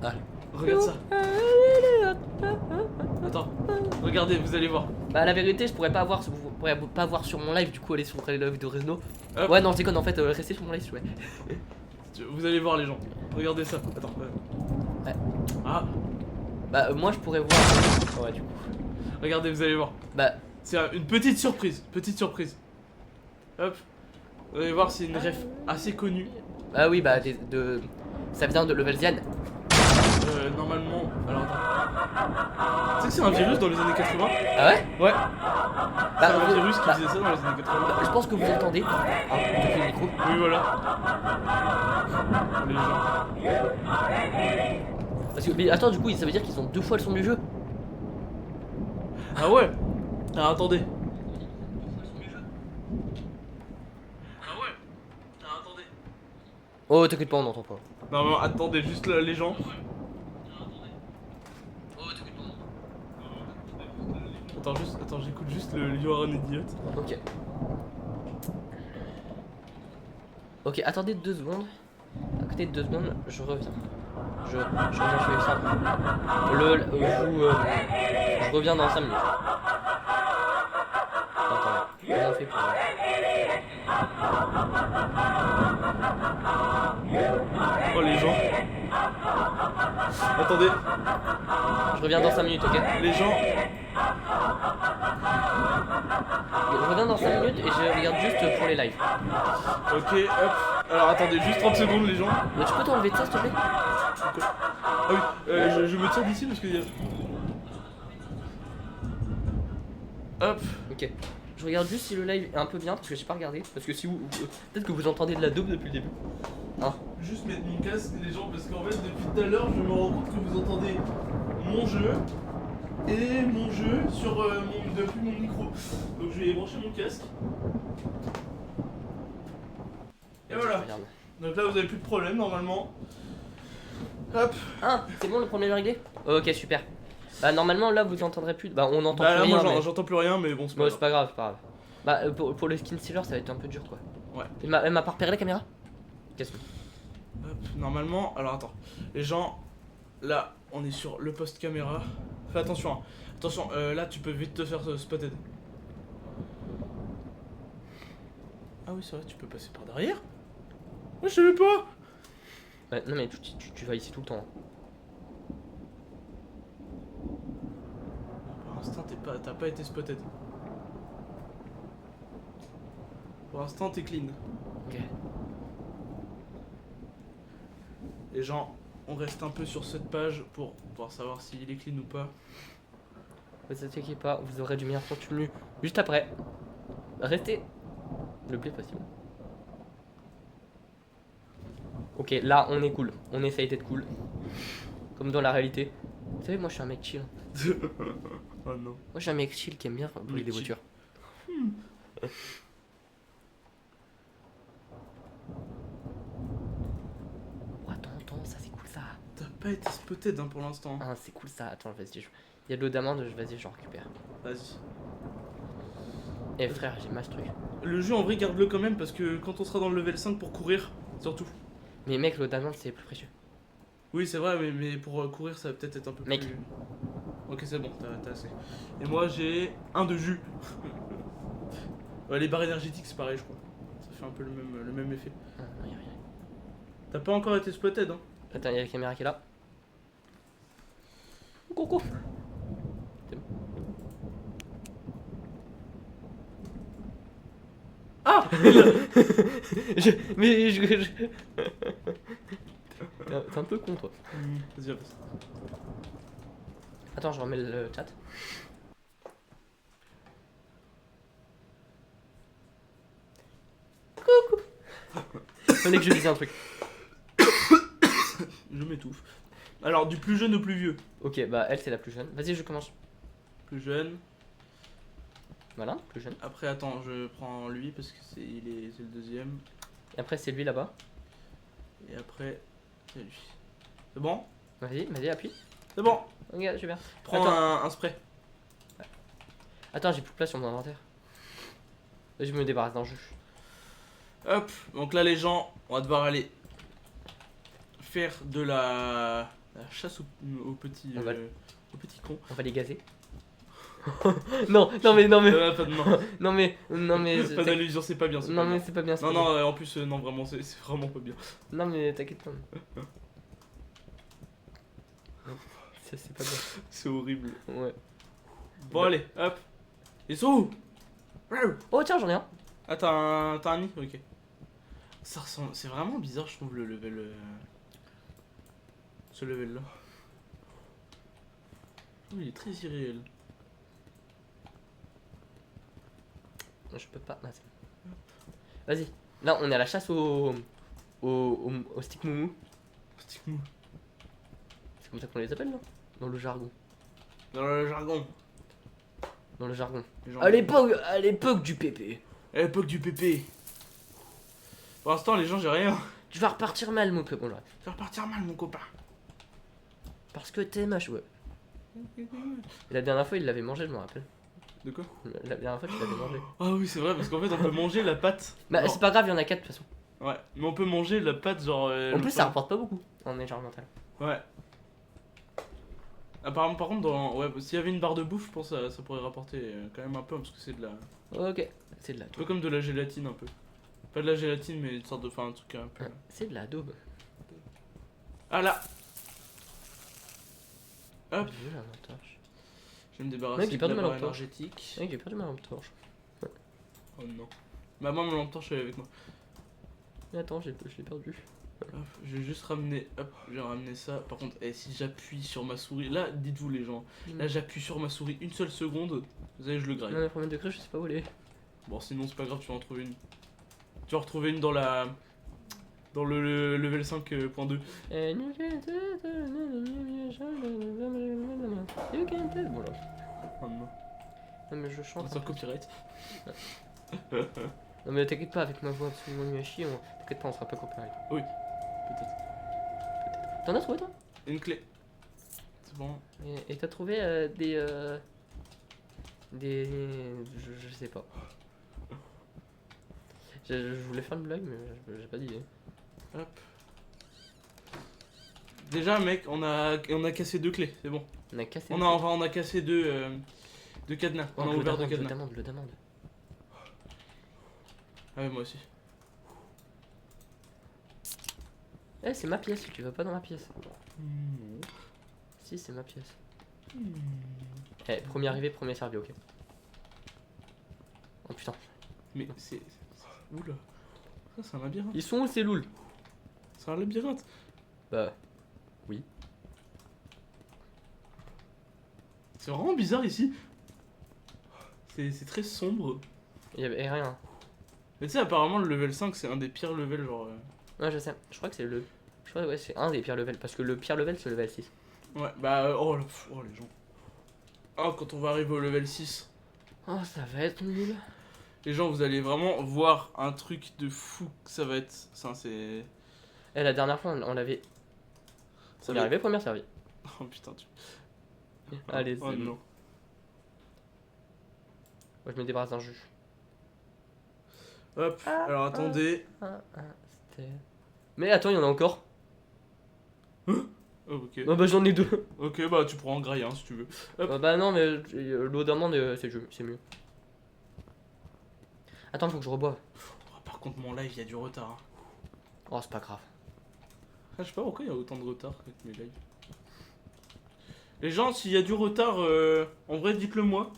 S1: Ah.
S2: Regarde ça. Attends, regardez, vous allez voir.
S1: Bah la vérité, je pourrais pas voir, vous pourrez pas voir sur mon live, du coup aller sur le live de Resno.
S2: Hop.
S1: Ouais non, je déconne en fait, restez sur mon live, ouais.
S2: Vous allez voir les gens. Regardez ça. Attends.
S1: Ouais.
S2: Ah,
S1: Bah moi je pourrais voir. Ouais du coup.
S2: regardez, vous allez voir.
S1: Bah
S2: C'est une petite surprise. Petite surprise. Hop. Vous allez voir, c'est une ref assez connue.
S1: bah oui bah ça vient de Levelzian.
S2: Normalement. Alors attends. Tu sais que c'est un virus dans les années 80?
S1: Ah ouais?
S2: Ouais.
S1: Bah,
S2: C'est un virus qui faisait ça dans les années 80.
S1: je pense que vous entendez. Hein, depuis le micro.
S2: Oui, voilà. Les gens.
S1: Parce que mais attends du coup ça veut dire qu'ils ont 2 fois le son du jeu.
S2: Ah ouais. Alors attendez. Ah ouais. Alors attendez.
S1: Oh t'inquiète pas on n'entend pas.
S2: Non mais attendez, juste là, les gens. Attends, j'écoute juste le You Are an Idiot.
S1: Ok. Ok, attendez 2 secondes. À côté de 2 secondes, je reviens. Je reviens, je fais ça. Je reviens dans 5 minutes. Attends, comment on fait pour...
S2: Oh les gens. Attendez,
S1: Je reviens dans 5 minutes, ok?
S2: les gens.
S1: Je reviens dans 5 minutes et je regarde juste pour les lives.
S2: Ok, hop. Alors attendez, juste 30 secondes les gens.
S1: Mais tu peux t'enlever de ça, s'il te plaît?
S2: Ah oui, je me tire d'ici parce qu'il y a... Hop.
S1: Ok. Je regarde juste si le live est un peu bien parce que j'ai pas regardé. Parce que si vous. Peut-être que vous entendez de la daube depuis le début. Hein?
S2: Juste mettre mon casque les gens parce qu'en fait depuis tout à l'heure je me rends compte que vous entendez mon jeu et mon jeu sur depuis mon micro. Donc je vais brancher mon casque. Et voilà.
S1: Regarde.
S2: Donc là vous avez plus de problème normalement. Hop.
S1: Ah, c'est bon, le problème est réglé? Ok, super. Bah, normalement, là, vous entendrez plus. Bah, on n'entend
S2: Bah là
S1: plus
S2: moi
S1: rien. Mais...
S2: j'entends plus rien mais bon c'est pas
S1: Bon,
S2: grave.
S1: c'est pas grave, c'est pas grave. Bah, pour le skin sealer, ça va être un peu dur, quoi.
S2: Ouais.
S1: Elle m'a pas repéré la caméra? Qu'est-ce que.
S2: Hop, normalement, alors attends, les gens, là, on est sur le poste caméra. Fais attention, hein. Attention, là, tu peux vite te faire spotted. Ah oui, c'est vrai, tu peux passer par derrière. Moi, je savais pas.
S1: Ouais, non, mais tu vas ici tout le temps. Hein.
S2: Pour l'instant, t'as pas été spotted. Pour l'instant, t'es clean.
S1: Ok.
S2: Les gens, on reste un peu sur cette page pour pouvoir savoir s'il est clean ou pas.
S1: Vous inquiétez pas, vous aurez du meilleur contenu juste après. Restez. Le blé, pas si bon. Ok, là, on est cool. On essaye d'être cool. Comme dans la réalité. Vous savez, moi, je suis un mec chill.
S2: Oh non.
S1: Moi, je suis un mec chill qui aime bien brûler des
S2: chill.
S1: voitures. Oh, attends, ça c'est cool ça.
S2: T'as pas été spotted hein, pour l'instant.
S1: Ah, c'est cool ça. Attends, vas-y. Il y a de l'eau d'amande, vas-y, j'en récupère.
S2: Vas-y.
S1: Eh frère, j'ai mal ce truc.
S2: Le jeu en vrai garde-le quand même parce que quand on sera dans le level 5 pour courir, surtout.
S1: Mais mec, l'eau d'amande c'est plus précieux.
S2: Oui c'est vrai mais pour courir ça va peut-être être un peu
S1: Mec.
S2: plus... Ok c'est bon, t'as assez. Et moi j'ai un de jus. Ouais, les barres énergétiques c'est pareil je crois. Ça fait un peu le même effet.
S1: Ah, non, y a rien.
S2: T'as pas encore été spotted hein.
S1: Attends, il y a la caméra qui est là. Coucou. C'est bon.
S2: Ah
S1: Mais je... T'es un peu con toi.
S2: Vas-y avance.
S1: Attends, je remets le chat. Coucou. Fallait que je dise un truc.
S2: Je m'étouffe. Alors du plus jeune au plus vieux.
S1: Ok, bah elle c'est la plus jeune. Vas-y, je commence.
S2: Plus jeune.
S1: Voilà, plus jeune.
S2: Après attends, je prends lui parce que c'est le deuxième.
S1: Et après c'est lui là-bas.
S2: Et après c'est lui. C'est bon?
S1: Vas-y, appuie.
S2: C'est bon.
S1: Ok, super.
S2: Prends
S1: Attends.
S2: un spray.
S1: Attends, j'ai plus de place sur mon inventaire. Vas-y, je me débarrasse d'un jeu.
S2: Hop, donc là les gens, on va devoir aller faire de la chasse au petit
S1: On va-
S2: au petit con.
S1: On va les gazer. non, mais
S2: Pas de
S1: non mais
S2: pas d'allusion, c'est pas bien. c'est
S1: non
S2: pas
S1: mais
S2: bien.
S1: c'est pas bien. c'est
S2: Non
S1: pas
S2: non, en plus non vraiment c'est vraiment pas bien.
S1: bien. Non mais t'inquiète pas. C'est pas bien.
S2: C'est horrible.
S1: Ouais.
S2: Bon allez, hop. Ils sont où?
S1: Oh tiens, j'en ai un.
S2: Ah t'as un nid, ok. Ça ressemble, c'est vraiment bizarre je trouve le level ce level là. Il est très irréel.
S1: Je peux pas. Vas-y. Là, on est à la chasse au stick moumou.
S2: Stick mou.
S1: C'est comme ça qu'on les appelle, non? Dans le jargon.
S2: Dans le jargon.
S1: Dans le jargon.
S2: Les gens-
S1: À l'époque du PP.
S2: À l'époque du PP. Pour l'instant, les gens, j'ai rien.
S1: Tu vas repartir mal, mon peu. Bon, là.
S2: Ça va repartir mal, mon copain.
S1: Parce que t'es moche, ouais. Et la dernière fois, il l'avait mangé, je me rappelle.
S2: De quoi?
S1: La dernière fois, tu l'avais mangé.
S2: Ah oui, c'est vrai, parce qu'en fait, on peut manger la pâte.
S1: Bah,
S2: Genre-
S1: c'est pas grave, il y en a 4 de toute façon.
S2: Ouais, mais on peut manger la pâte, genre.
S1: En plus, ça rapporte pas beaucoup en énergie mentale.
S2: Ouais. Apparemment, par contre, dans... ouais, s'il y avait une barre de bouffe, je pense que ça pourrait rapporter quand même un peu, parce que c'est de la.
S1: Ok, c'est de la
S2: Un peu
S1: daube.
S2: comme de la gélatine, un peu. Pas de la gélatine, mais une sorte de. Enfin, un truc un peu.
S1: C'est de la daube.
S2: Ah là! Hop!
S1: J'ai vu la montage.
S2: Je vais me débarrasser
S1: Mec, j'ai perdu
S2: de
S1: ma
S2: la
S1: lampe
S2: barre
S1: torche.
S2: énergétique.
S1: Mec, j'ai perdu ma lampe torche.
S2: Oh non. Maman, ma lampe torche elle est avec moi.
S1: Mais attends, je l'ai perdu.
S2: Hop, je vais juste ramener. Hop, je vais ramener ça. Par contre, si j'appuie sur ma souris. Là, dites-vous les gens. Là, j'appuie sur ma souris une seule seconde. Vous savez, je le graille.
S1: Non, mais premier degré, je sais pas où elle est.
S2: Bon, sinon, c'est pas grave, tu vas en trouver une. Tu vas en retrouver une dans la. Dans le level 5.2.
S1: Voilà.
S2: Oh non.
S1: Non, mais je chante.
S2: Sans copyright.
S1: Non, mais t'inquiète pas, avec ma voix absolument nulle à chier, t'inquiète pas, on sera pas copyright.
S2: Peut-être.
S1: T'en as trouvé toi?
S2: Une clé. C'est bon.
S1: Et t'as trouvé des. Je sais pas. Je voulais faire une blague, mais j'ai pas d'idée.
S2: Hop. Déjà, mec, on a cassé 2 clés, c'est bon.
S1: On a cassé.
S2: On a cassé 2 cadenas. On a ouvert 2 cadenas.
S1: Le d'amande.
S2: Ah ouais, moi aussi.
S1: Eh, c'est ma pièce, tu vas pas dans ma pièce.
S2: Non.
S1: Si, c'est ma pièce. Eh, premier arrivé, premier servi, ok. Oh putain.
S2: Mais c'est. Oula. Ça, c'est un labyrinthe.
S1: Ils sont où ces louls?
S2: C'est un labyrinthe.
S1: Bah. Oui.
S2: C'est vraiment bizarre ici. C'est très sombre.
S1: Y'avait rien.
S2: Mais tu sais, apparemment, le level 5, c'est un des pires levels, genre.
S1: Ouais, je sais. Je crois que c'est le. Je crois ouais, c'est un des pires levels. Parce que le pire level, c'est le level 6.
S2: Ouais, bah. Oh, les gens. Ah, quand on va arriver au level 6.
S1: Oh, ça va être nul.
S2: Les gens, vous allez vraiment voir un truc de fou que ça va être. Ça, c'est.
S1: Eh, la dernière fois, on l'avait.
S2: Ça
S1: On est
S2: va
S1: arrivé, première servi.
S2: Oh putain, tu.
S1: Allez,
S2: Oh
S1: c'est bon.
S2: non.
S1: Moi, je me débarrasse d'un jus.
S2: Hop, alors attendez.
S1: C'était. Mais attends, il y en a encore.
S2: Oh, ok.
S1: Oh, bah, j'en ai deux.
S2: Ok, bah tu pourras en grailler si tu veux. Hop.
S1: Bah, non, mais l'eau d'amande, c'est mieux. Attends, faut que je reboive.
S2: Oh, par contre, mon live, il y a du retard. Hein.
S1: Oh, c'est pas grave.
S2: Ah, je sais pas pourquoi il y a autant de retard avec mes lives. Les gens, s'il y a du retard, en vrai, dites-le moi.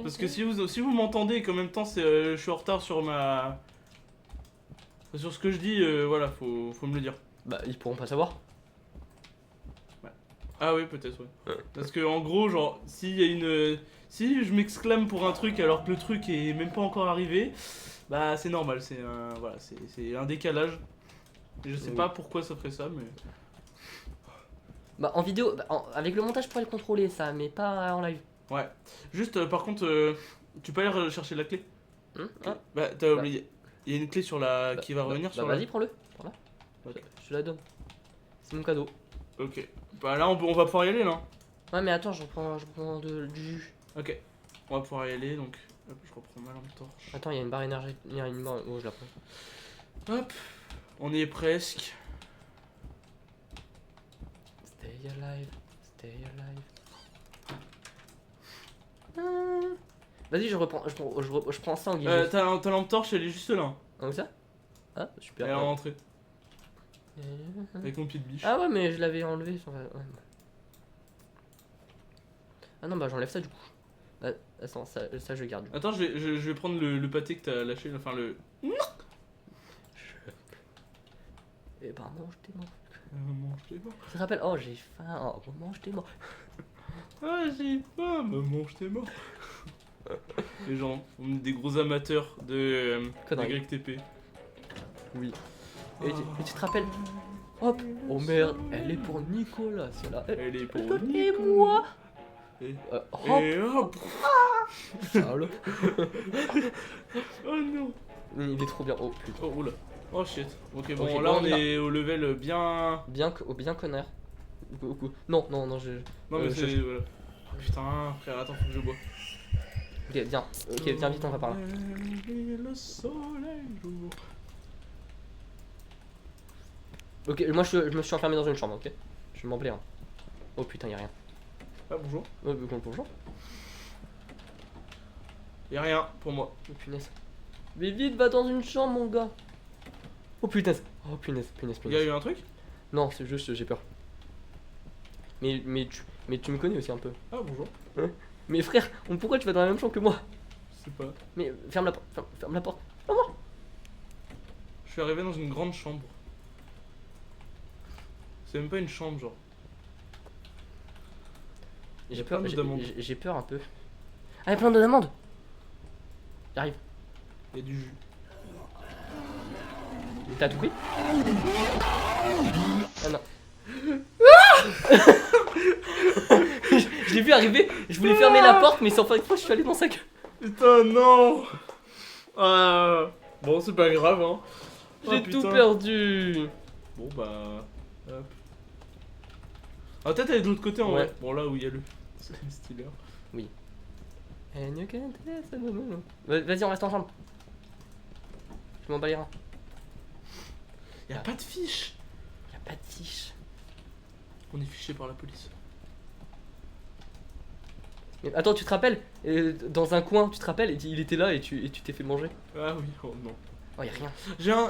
S2: Parce que si vous m'entendez et qu'en même temps je suis en retard sur ma. Sur ce que je dis, voilà, faut me le dire.
S1: Bah, ils pourront pas savoir.
S2: Ah oui, peut-être, ouais. Parce que en gros, genre, s'il y a une. Si je m'exclame pour un truc alors que le truc est même pas encore arrivé, bah c'est normal, c'est un. Voilà, c'est un décalage. Et je sais pas pourquoi ça ferait ça, mais.
S1: Bah, en vidéo, avec le montage, je pourrais le contrôler, ça, mais pas en live.
S2: Ouais. Juste, par contre, tu peux aller chercher la clé.
S1: Ah.
S2: Bah, t'as oublié. Il y a une clé sur la. qui va revenir sur la.
S1: Vas-y, prends-le. Prends-la.
S2: Ok.
S1: Je la donne. C'est mon cadeau.
S2: Ok. Bah là, on va pouvoir y aller, là.
S1: Ouais, mais attends, je reprends du jus.
S2: Ok. On va pouvoir y aller, donc. Hop, je reprends ma lampe torche.
S1: Attends, il y a une barre énergie. Il y a une barre. Oh, je la prends.
S2: Hop. On y est presque.
S1: Stay alive. Stay alive. Vas-y, je prends ça en guillemets.
S2: Ta lampe torche, elle est juste là.
S1: Ah, où ça? Ah, super.
S2: Elle est rentrée. Avec mon pied de biche.
S1: Ah ouais, mais je l'avais enlevé. Ouais. Ah non, bah j'enlève ça du coup. Ah, attends, ça je garde.
S2: Attends, je vais prendre le pâté que t'as lâché, enfin le.
S1: Eh ben, mange tes morts.
S2: Mange tes morts.
S1: Ça te rappelle? Oh, j'ai faim. Oh, mange tes morts.
S2: Ah, j'ai faim. Mange tes morts. Les gens, on est des gros amateurs de YTP.
S1: Oui. Et tu te rappelles? Hop. Oh merde, elle est pour Nicolas, celle-là.
S2: Elle est pour
S1: Et
S2: Nico.
S1: moi.
S2: Et hop.
S1: Sale.
S2: Oh non.
S1: Il est trop bien. Oh putain.
S2: Oh oula. Oh shit. Ok, bon,
S1: Ok,
S2: là
S1: bon,
S2: on est au level bien.
S1: Bien connard. Non, je.
S2: Non, mais c'est. Voilà. Oh, putain, frère, attends, faut que je bois.
S1: Ok, viens. Ok, viens vite, on va par là.
S2: Le soleil jour.
S1: Ok, moi je me suis enfermé dans une chambre, ok? Je vais m'embler. Hein. Oh putain, y'a rien.
S2: Ah, bonjour.
S1: Oh, bonjour.
S2: Y'a rien pour moi.
S1: Oh punaise. Mais vite, va dans une chambre, mon gars. Oh punaise. Oh punaise.
S2: Y'a eu un truc?
S1: Non, c'est juste, j'ai peur. Mais tu me connais aussi un peu.
S2: Ah, bonjour.
S1: Mais frère, pourquoi tu vas dans la même chambre que moi?
S2: Je sais pas.
S1: Mais ferme la porte, ferme la porte.
S2: Je suis arrivé dans une grande chambre. C'est même pas une chambre, genre.
S1: J'ai
S2: plein
S1: peur,
S2: d'amandes.
S1: j'ai peur un peu. Ah, il y a plein d'amandes. J'arrive.
S2: Il y a du jus.
S1: T'as tout pris? Ah non. Je l'ai vu arriver, je voulais fermer la porte, mais sans faire exprès, je suis allé dans sa gueule.
S2: Putain, non. Ah. Bon, c'est pas grave, hein. Oh,
S1: J'ai tout
S2: putain.
S1: perdu.
S2: Bon, bah. Hop. Ah, peut-être aller de l'autre côté en
S1: Ouais.
S2: vrai. Bon, là où il y a le Stealer.
S1: Vas-y, on reste ensemble. Je m'en bats les reins.
S2: Y'a pas de fiche.
S1: Y'a pas de fiche.
S2: On est fiché par la police.
S1: Mais attends, tu te rappelles dans un coin, tu te rappelles, il était là et tu t'es fait manger.
S2: Ah oui, oh non.
S1: Oh, y'a rien.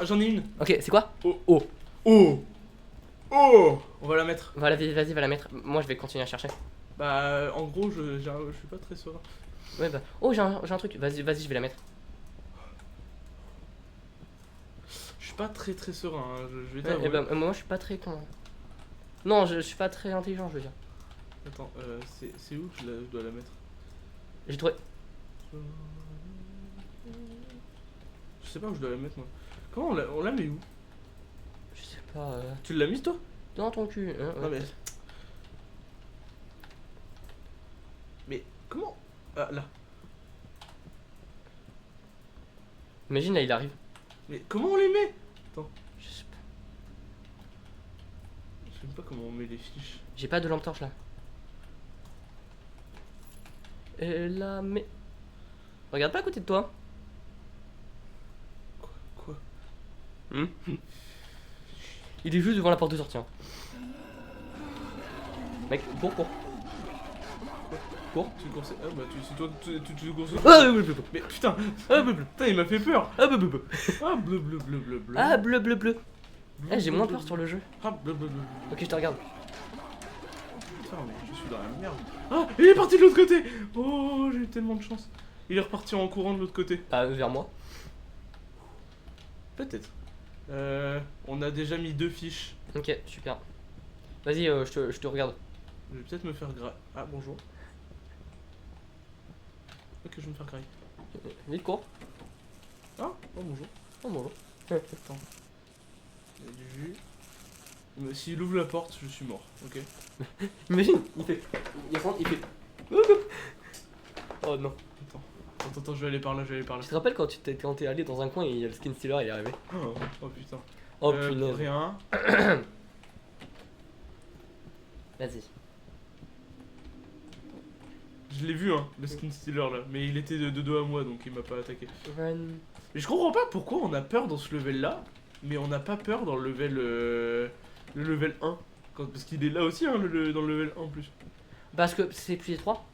S2: J'en ai une.
S1: Ok, c'est quoi?
S2: Oh.
S1: Oh.
S2: Oh. Oh. On va la mettre.
S1: Voilà, vas-y, va la mettre. Moi, je vais continuer à chercher.
S2: Bah, en gros, je suis pas très serein.
S1: Ouais, bah. Oh, j'ai un truc. Vas-y, je vais la mettre.
S2: Je suis pas très serein, hein. Je vais
S1: Ouais,
S2: t'avouer.
S1: bah, moi, je suis pas très con. Non, je suis pas très intelligent, je veux dire.
S2: Attends, c'est où que je dois la mettre?
S1: J'ai trouvé.
S2: Je sais pas où je dois la mettre, moi. Comment on la met où?
S1: Je sais pas.
S2: Tu l'as mise, toi?
S1: Dans ton cul.
S2: Non, mais. Mais comment? Ah, là.
S1: Imagine, là, il arrive.
S2: Mais comment on les met?
S1: Je sais pas.
S2: Je sais même pas comment on met les fiches.
S1: J'ai pas de lampe torche là. Et là, mais. Regarde pas à côté de toi.
S2: Quoi?
S1: Il est juste devant la porte de sortie. Hein. Mec, cours.
S2: Tu conseilles. Ah bah, c'est toi, tu conseilles.
S1: Ah,
S2: Mais putain!
S1: ah,
S2: Putain, il m'a fait peur!
S1: ah, bleu.
S2: Ah, bleu.
S1: Ah, bleu.
S2: Bleu,
S1: Eh, j'ai
S2: bleu,
S1: moins
S2: bleu.
S1: peur sur le jeu.
S2: Ah, bleu.
S1: Ok, je te regarde.
S2: Putain, mais je suis dans la merde. Ah, il est parti de l'autre côté! Oh, j'ai eu tellement de chance. Il est reparti en courant de l'autre côté.
S1: Ah, vers moi.
S2: Peut-être. On a déjà mis 2 fiches.
S1: Ok, super. Vas-y, je te regarde.
S2: Je vais peut-être me faire grailler. Ah, bonjour. Ok, je vais me faire grailler.
S1: Vite, cours.
S2: Ah, oh, bonjour.
S1: Oh, bonjour.
S2: Attends. Il y a du jus. Mais s'il ouvre la porte, je suis mort, ok?
S1: Imagine, il fait. Il rentre, il fait. Oh non.
S2: Attends, je vais aller par là.
S1: Tu te rappelles quand quand t'es allé dans un coin et il y a le skin stealer, il est arrivé?
S2: Oh putain.
S1: Oh punaise.
S2: Rien.
S1: Vas-y.
S2: Je l'ai vu, hein, le skin stealer là. Mais il était de dos à moi, donc il m'a pas attaqué.
S1: Run.
S2: Mais je comprends pas pourquoi on a peur dans ce level là, mais on n'a pas peur dans le level 1. Parce qu'il est là aussi, hein, dans le level 1 en plus.
S1: Parce que c'est plus étroit.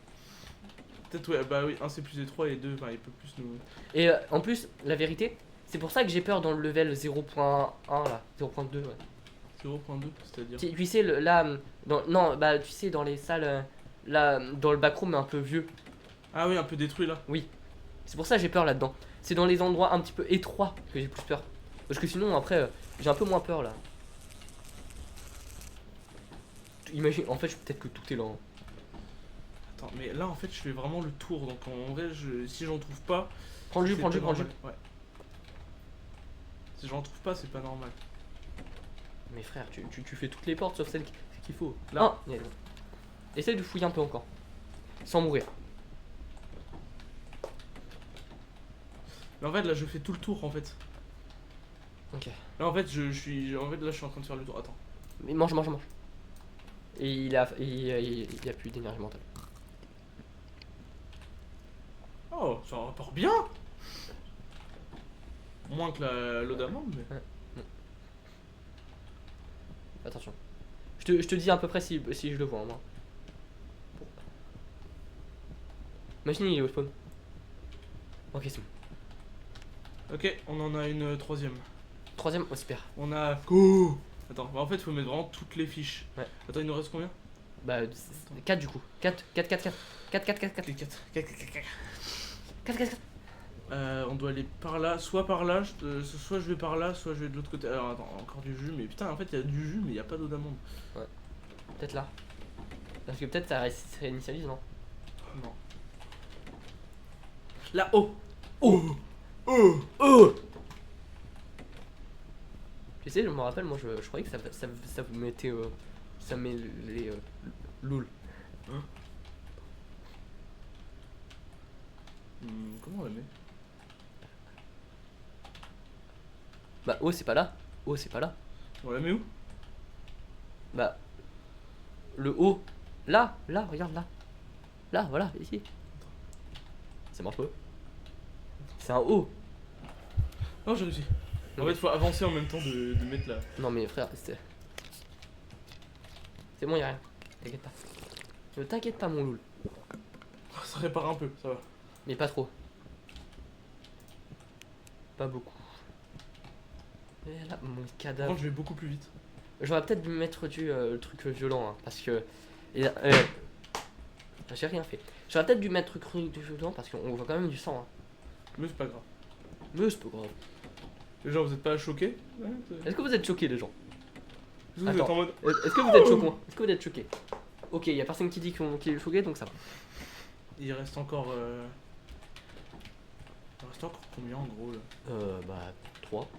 S2: Peut-être, ouais, bah oui, 1 c'est plus étroit et 2, enfin, il peut plus nous.
S1: Et en plus, la vérité, c'est pour ça que j'ai peur dans le level 0.1 là. 0.2, ouais.
S2: 0.2, c'est-à-dire.
S1: Tu sais, là. Non, bah tu sais, dans les salles. Là, dans le backroom un peu vieux.
S2: Ah oui, un peu détruit là.
S1: C'est pour ça que j'ai peur là-dedans. C'est dans les endroits un petit peu étroits que j'ai plus peur. Parce que sinon, après, j'ai un peu moins peur là. Imagine, en fait, peut-être que tout est là. Hein.
S2: Attends, mais là en fait, je fais vraiment le tour, donc en vrai, si j'en trouve pas.
S1: Prends le jus,
S2: c'est
S1: prends le
S2: pas
S1: jus, prends le jus.
S2: normal. Ouais. Si j'en trouve pas, c'est pas normal.
S1: Mais frère, tu fais toutes les portes sauf celle qu'il faut.
S2: Là.
S1: Ah, essaye de fouiller un peu encore. Sans mourir.
S2: Mais en fait, là, je fais tout le tour en fait.
S1: Ok.
S2: Là, en fait, en fait, là, je suis en train de faire le tour. Attends.
S1: Mais mange. Et il a plus d'énergie mentale.
S2: Oh, ça rapporte bien. Moins que l'eau d'amande, mais.
S1: Attention. Je te dis à peu près si je le vois, hein, moi. Imagine, il est au spawn. Ok, c'est bon.
S2: Ok, on en a une troisième.
S1: Troisième, oh super.
S2: On a. Oh. Attends, bah en fait, faut mettre vraiment toutes les fiches.
S1: Ouais.
S2: Attends, il nous reste combien?
S1: Bah 4 du coup. 4, 4, 4, 4. 4, 4, 4, 4. 4, 4, 4.
S2: On doit aller par là, soit par là, soit je vais par là, soit je vais de l'autre côté. Alors attends, encore du jus, mais putain, en fait, il y a du jus, mais il n'y a pas d'eau d'amande.
S1: Peut-être là. Parce que peut-être ça réinitialise, non?
S2: Non. Là, oh!
S1: Oh!
S2: Oh!
S1: Oh! Tu sais, je me rappelle, moi je croyais que ça vous mettait. Ça met les. Loul.
S2: Comment on la met?
S1: Bah, oh, c'est pas là. Oh, c'est pas là.
S2: On la met où?
S1: Bah. Le haut. Là, regarde là. Là, voilà, ici. Ça marche pas. C'est un haut.
S2: Non, j'ai réussi. En fait, faut avancer en même temps de mettre la.
S1: Non, mais frère, c'est bon, y'a rien. T'inquiète pas. Ne t'inquiète pas, mon loul.
S2: Ça répare un peu, ça va.
S1: Mais pas trop. Pas beaucoup. Et là, mon
S2: Par
S1: cadavre.
S2: contre, je vais beaucoup plus vite.
S1: J'aurais peut-être dû mettre le truc violent, hein, parce que. J'ai rien fait. J'aurais peut-être dû mettre le truc violent parce qu'on voit quand même du sang. Hein.
S2: Mais c'est pas grave.
S1: Mais c'est pas grave.
S2: Les gens, vous êtes pas choqués? Ouais,
S1: Est-ce que vous êtes choqués, les gens?
S2: vous êtes
S1: Attends.
S2: en mode.
S1: Est-ce que vous êtes choqués? Est-ce que vous êtes choqués? Ok, y a personne qui dit qu'il est choqué, donc ça va.
S2: Il reste encore. Il reste encore combien en gros là?
S1: Bah, 3.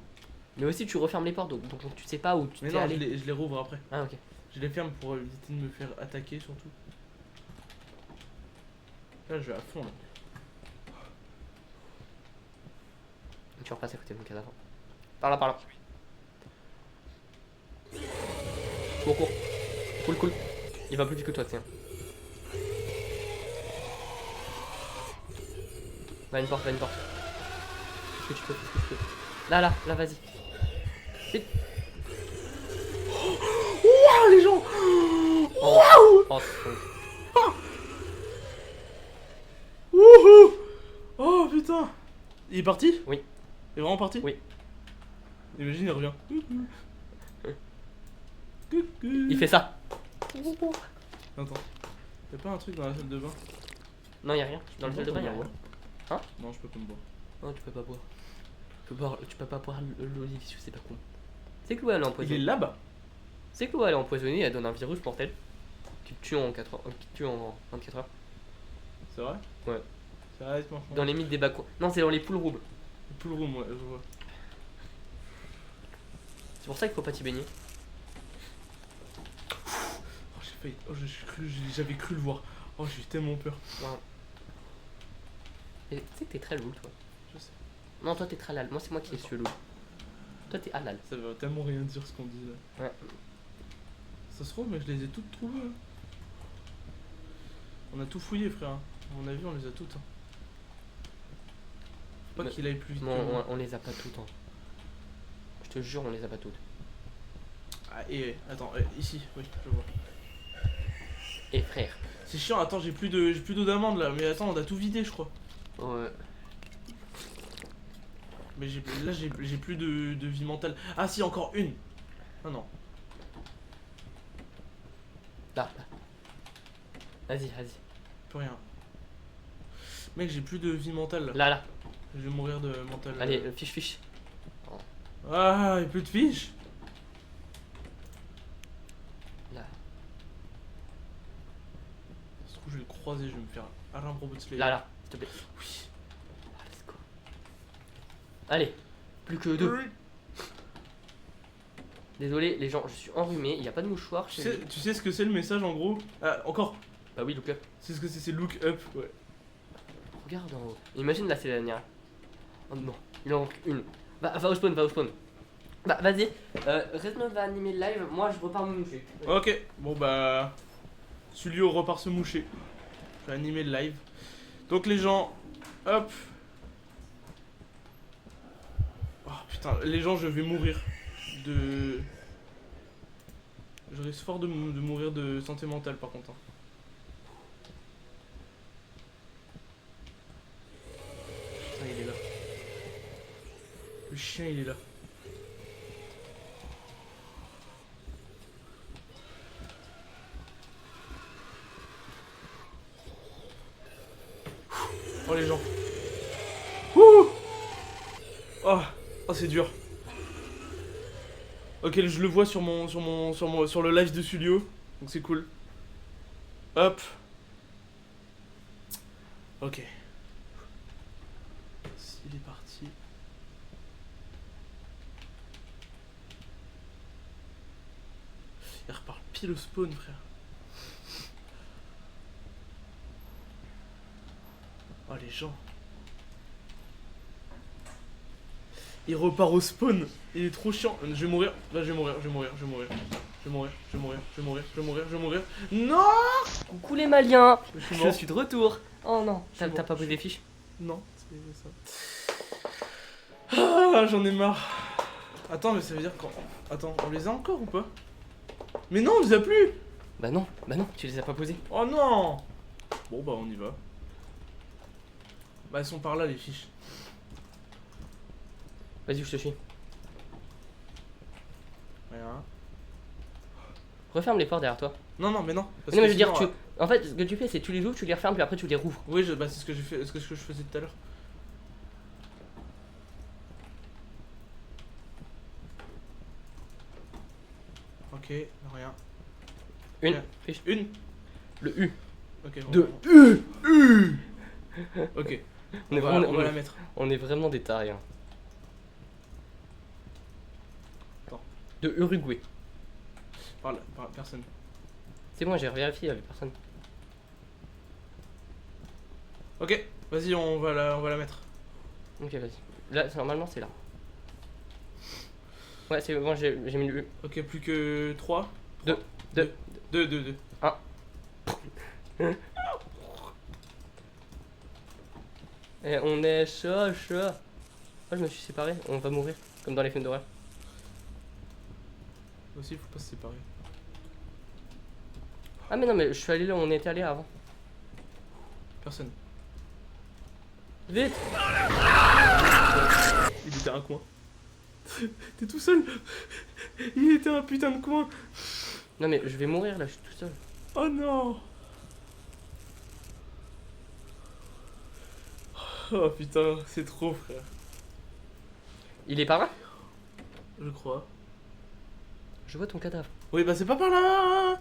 S1: Mais aussi, tu refermes les portes, donc tu sais pas où tu
S2: Mais
S1: t'es
S2: non,
S1: allé.
S2: je les rouvre après.
S1: Ah, ok.
S2: Je les ferme pour éviter de me faire attaquer surtout. Là, je vais à fond là.
S1: Tu repasses à côté de mon cadavre. Par là, par là. Cours. Cool. Il va plus vite que toi, tiens. Va une porte. Est-ce que tu peux? Là, vas-y. Vite.
S2: Waouh, les gens!
S1: Oh,
S2: Wouhou! Oh putain! Il est parti?
S1: Oui.
S2: Il est vraiment parti?
S1: Oui.
S2: Imagine, il revient.
S1: il fait ça.
S2: Attends. Y'a pas un truc dans la salle de bain?
S1: Non, y'a rien. Dans le salle de bain, y'a rien. Hein?
S2: Non, je peux pas me boire.
S1: Non, tu peux pas boire. Tu peux pas boire l'eau délicieux, c'est pas con. C'est que l'eau elle est
S2: Il est
S1: empoisonnée.
S2: là-bas.
S1: C'est que l'eau elle est empoisonnée, elle donne un virus mortel qui te tue en 4 heures, qui te tue en 24 heures.
S2: C'est vrai?
S1: Ouais.
S2: Sérieusement.
S1: Dans les mythes des bacs. Non, c'est dans les pool rooms.
S2: Pool room, ouais, je vois.
S1: C'est pour ça qu'il faut pas t'y baigner.
S2: Oh, j'ai failli. Oh, j'avais cru le voir. Oh, j'ai eu tellement peur.
S1: Ouais. Et tu sais que t'es très loul, toi.
S2: Je sais.
S1: Non, toi t'es très halal. Moi, c'est moi qui suis loul. Toi, t'es halal.
S2: Ça veut tellement rien dire ce qu'on dit là.
S1: Ouais.
S2: Ça se trouve, mais je les ai toutes trouvées. Hein. On a tout fouillé, frère. À mon avis, on les a toutes. Hein. Faut pas
S1: Mais-
S2: qu'il aille plus vite.
S1: Non,
S2: que moi.
S1: on les a pas toutes. Hein. Je te jure, on les a pas toutes.
S2: Ah, et attends, ici, oui, je vois.
S1: Et frère.
S2: C'est chiant, attends, j'ai plus d'eau d'amande là. Mais attends, on a tout vidé, je crois.
S1: Ouais.
S2: Mais là, j'ai plus de vie mentale. Ah, si, encore une. Ah non.
S1: Là. Vas-y.
S2: Plus rien. Mec, j'ai plus de vie mentale là.
S1: Là.
S2: Je vais mourir de mental.
S1: Allez, fiche.
S2: Ah, y'a plus de fiches.
S1: Là.
S2: Ça se trouve, je vais le croiser, je vais me faire un robot de slave.
S1: Là, s'il te plaît.
S2: Oui.
S1: Ah, let's go. Allez, plus que 2. Désolé, les gens, je suis enrhumé, il n'y a pas de mouchoir
S2: Tu
S1: chez
S2: sais, tu sais ce que c'est le message en gros? Ah, encore.
S1: Bah oui, look up.
S2: Tu sais ce que c'est look up, ouais.
S1: Regarde en haut. Imagine là, c'est la dernière. Oh non, il en manque une. Va au spawn. Bah vas-y, Resme va animer le live, moi je repars me moucher.
S2: Ok, bon bah. Sulio repart se moucher. Je vais animer le live. Donc les gens, hop. Oh putain, les gens, je vais mourir de. Je risque fort de mourir de santé mentale par contre. Hein. Putain, il est là. Le chien, il est là. Oh les gens. Ouh. Oh, oh c'est dur. Ok, je le vois sur le live de Sulio, donc c'est cool. Hop. Ok. Il est parti. Il repart pile au spawn, frère. Oh les gens. Il repart au spawn. Il est trop chiant. Je vais mourir. Là, je vais mourir. Je vais mourir. Je vais mourir. Je vais mourir. Je vais mourir. Je vais mourir. Je vais mourir. Je vais mourir. Non.
S1: Coucou les Maliens.
S2: Je suis
S1: Je
S2: mort.
S1: suis de retour. Oh non,
S2: Je suis
S1: t'as
S2: mort.
S1: pas pris les fiches?
S2: Non, c'est ça. Ah, j'en ai marre. Attends, mais ça veut dire quand. Attends, on les a encore ou pas? Mais non, on les a plus.
S1: Bah non, tu les as pas posés.
S2: Oh non. Bon, bah, on y va. Bah, elles sont par là, les fiches.
S1: Vas-y, je te suis.
S2: Rien.
S1: Referme les portes derrière toi.
S2: Non, non, mais non. Parce
S1: Non mais
S2: que
S1: je veux dire,
S2: sinon,
S1: en fait, ce que tu fais, c'est tu les ouvres, tu les refermes, puis après tu les rouvres.
S2: Oui, bah, c'est ce que j'ai fait, ce que je faisais tout à l'heure. Ok, rien.
S1: Une,
S2: Rien.
S1: fiche.
S2: Une.
S1: Le U.
S2: Ok.
S1: Deux.
S2: Ok.
S1: On est
S2: va,
S1: vraiment,
S2: on va la mettre.
S1: on est vraiment des tarés. Hein.
S2: Attends.
S1: De Uruguay.
S2: Par là, personne.
S1: C'est bon, j'ai vérifié, il y avait personne.
S2: Ok. Vas-y, on va la mettre.
S1: Ok, vas-y. Là, normalement, c'est là. Ouais, c'est bon, j'ai mis le U.
S2: Ok, plus que 3.
S1: Deux.
S2: 2.
S1: Et on est chaud. Oh, je me suis séparé, on va mourir, comme dans les films d'horreur.
S2: Aussi, il faut pas se séparer.
S1: Ah, mais non, mais je suis allé là où on était allé avant.
S2: Personne.
S1: Vite!
S2: Il était un coin. T'es tout seul. Il était un putain de coin.
S1: Non, mais je vais mourir là, je suis tout seul.
S2: Oh non. Oh putain, c'est trop, frère.
S1: Il est par là?
S2: Je crois.
S1: Je vois ton cadavre.
S2: Oui, bah c'est pas par là.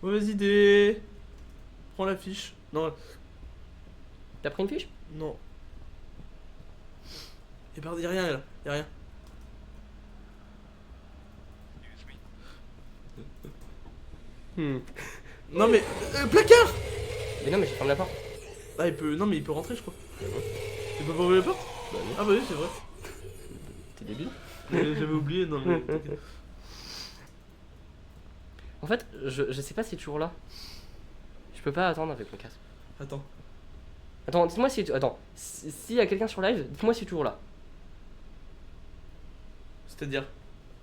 S2: Mauvaise idée. Prends la fiche. Non,
S1: T'as pris une fiche?
S2: non. Y'a rien là. Y'a rien. Non mais. Placard.
S1: Mais non, mais j'ai fermé la porte.
S2: Ah, il peut. Non, mais il peut rentrer, je crois. Il peut pas ouvrir la porte.
S1: Bah non.
S2: Ah, bah oui, c'est vrai.
S1: T'es débile?
S2: J'avais oublié, non mais. t'inquiète.
S1: En fait, je sais pas si c'est toujours là. Je peux pas attendre avec mon casque.
S2: Attends.
S1: Attends, dites-moi si. Attends, s'il y a quelqu'un sur live, dites-moi si c'est toujours là.
S2: C'est-à-dire.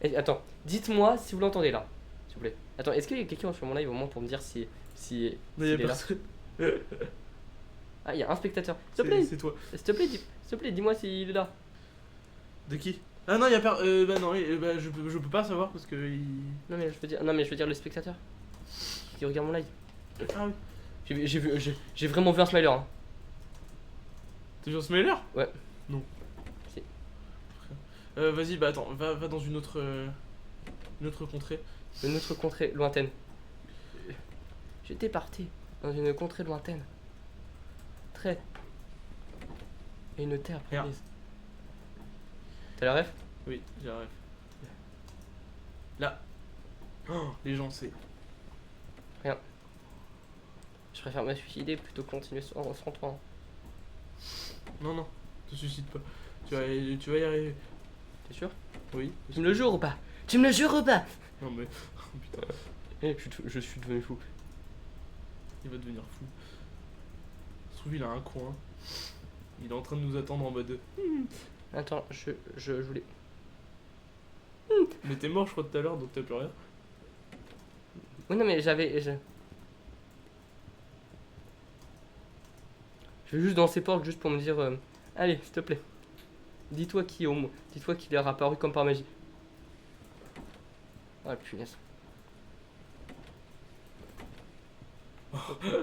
S1: Et, attends, dites-moi si vous l'entendez là, s'il vous plaît. Attends, est-ce qu'il y a quelqu'un sur mon live au moins pour me dire si.
S2: Non, y'a
S1: s'il est là?
S2: personne.
S1: Ah, il y a un spectateur. S'il te plaît,
S2: C'est toi.
S1: s'il te plaît, dis-moi s'il est là.
S2: De qui? Ah non, y'a personne. Bah non, bah, je peux pas savoir parce que.
S1: Non mais je veux dire le spectateur qui regarde mon live.
S2: Ah oui.
S1: J'ai vraiment vu un smiler. Hein.
S2: T'es Jean Smiler?
S1: Ouais.
S2: Non.
S1: Si.
S2: Vas-y, bah attends, va dans une autre contrée.
S1: Une autre contrée lointaine. J'étais parti dans une contrée lointaine. Très. Et une terre
S2: Rien.
S1: promise. T'as la ref?
S2: Oui, j'arrive. Là. Oh, les gens, c'est.
S1: Je préfère me suicider plutôt que continuer sans toi. Hein.
S2: Non, te suicide pas. Tu vas y arriver.
S1: T'es sûr?
S2: Oui.
S1: Tu me le jures ou pas? Tu me le jures ou pas?
S2: Non, mais. Oh, putain,
S1: Eh, je suis devenu fou.
S2: il va devenir fou. Se trouve, il a un coin. Il est en train de nous attendre en mode.
S1: Attends, je voulais.
S2: Mais t'es mort, je crois, tout à l'heure, donc t'as plus rien.
S1: Oui, non, mais je vais juste dans ces portes juste pour me dire allez, s'il te plaît. Dis-toi qui dis-toi qu'il est apparu comme par magie. Ah punaise.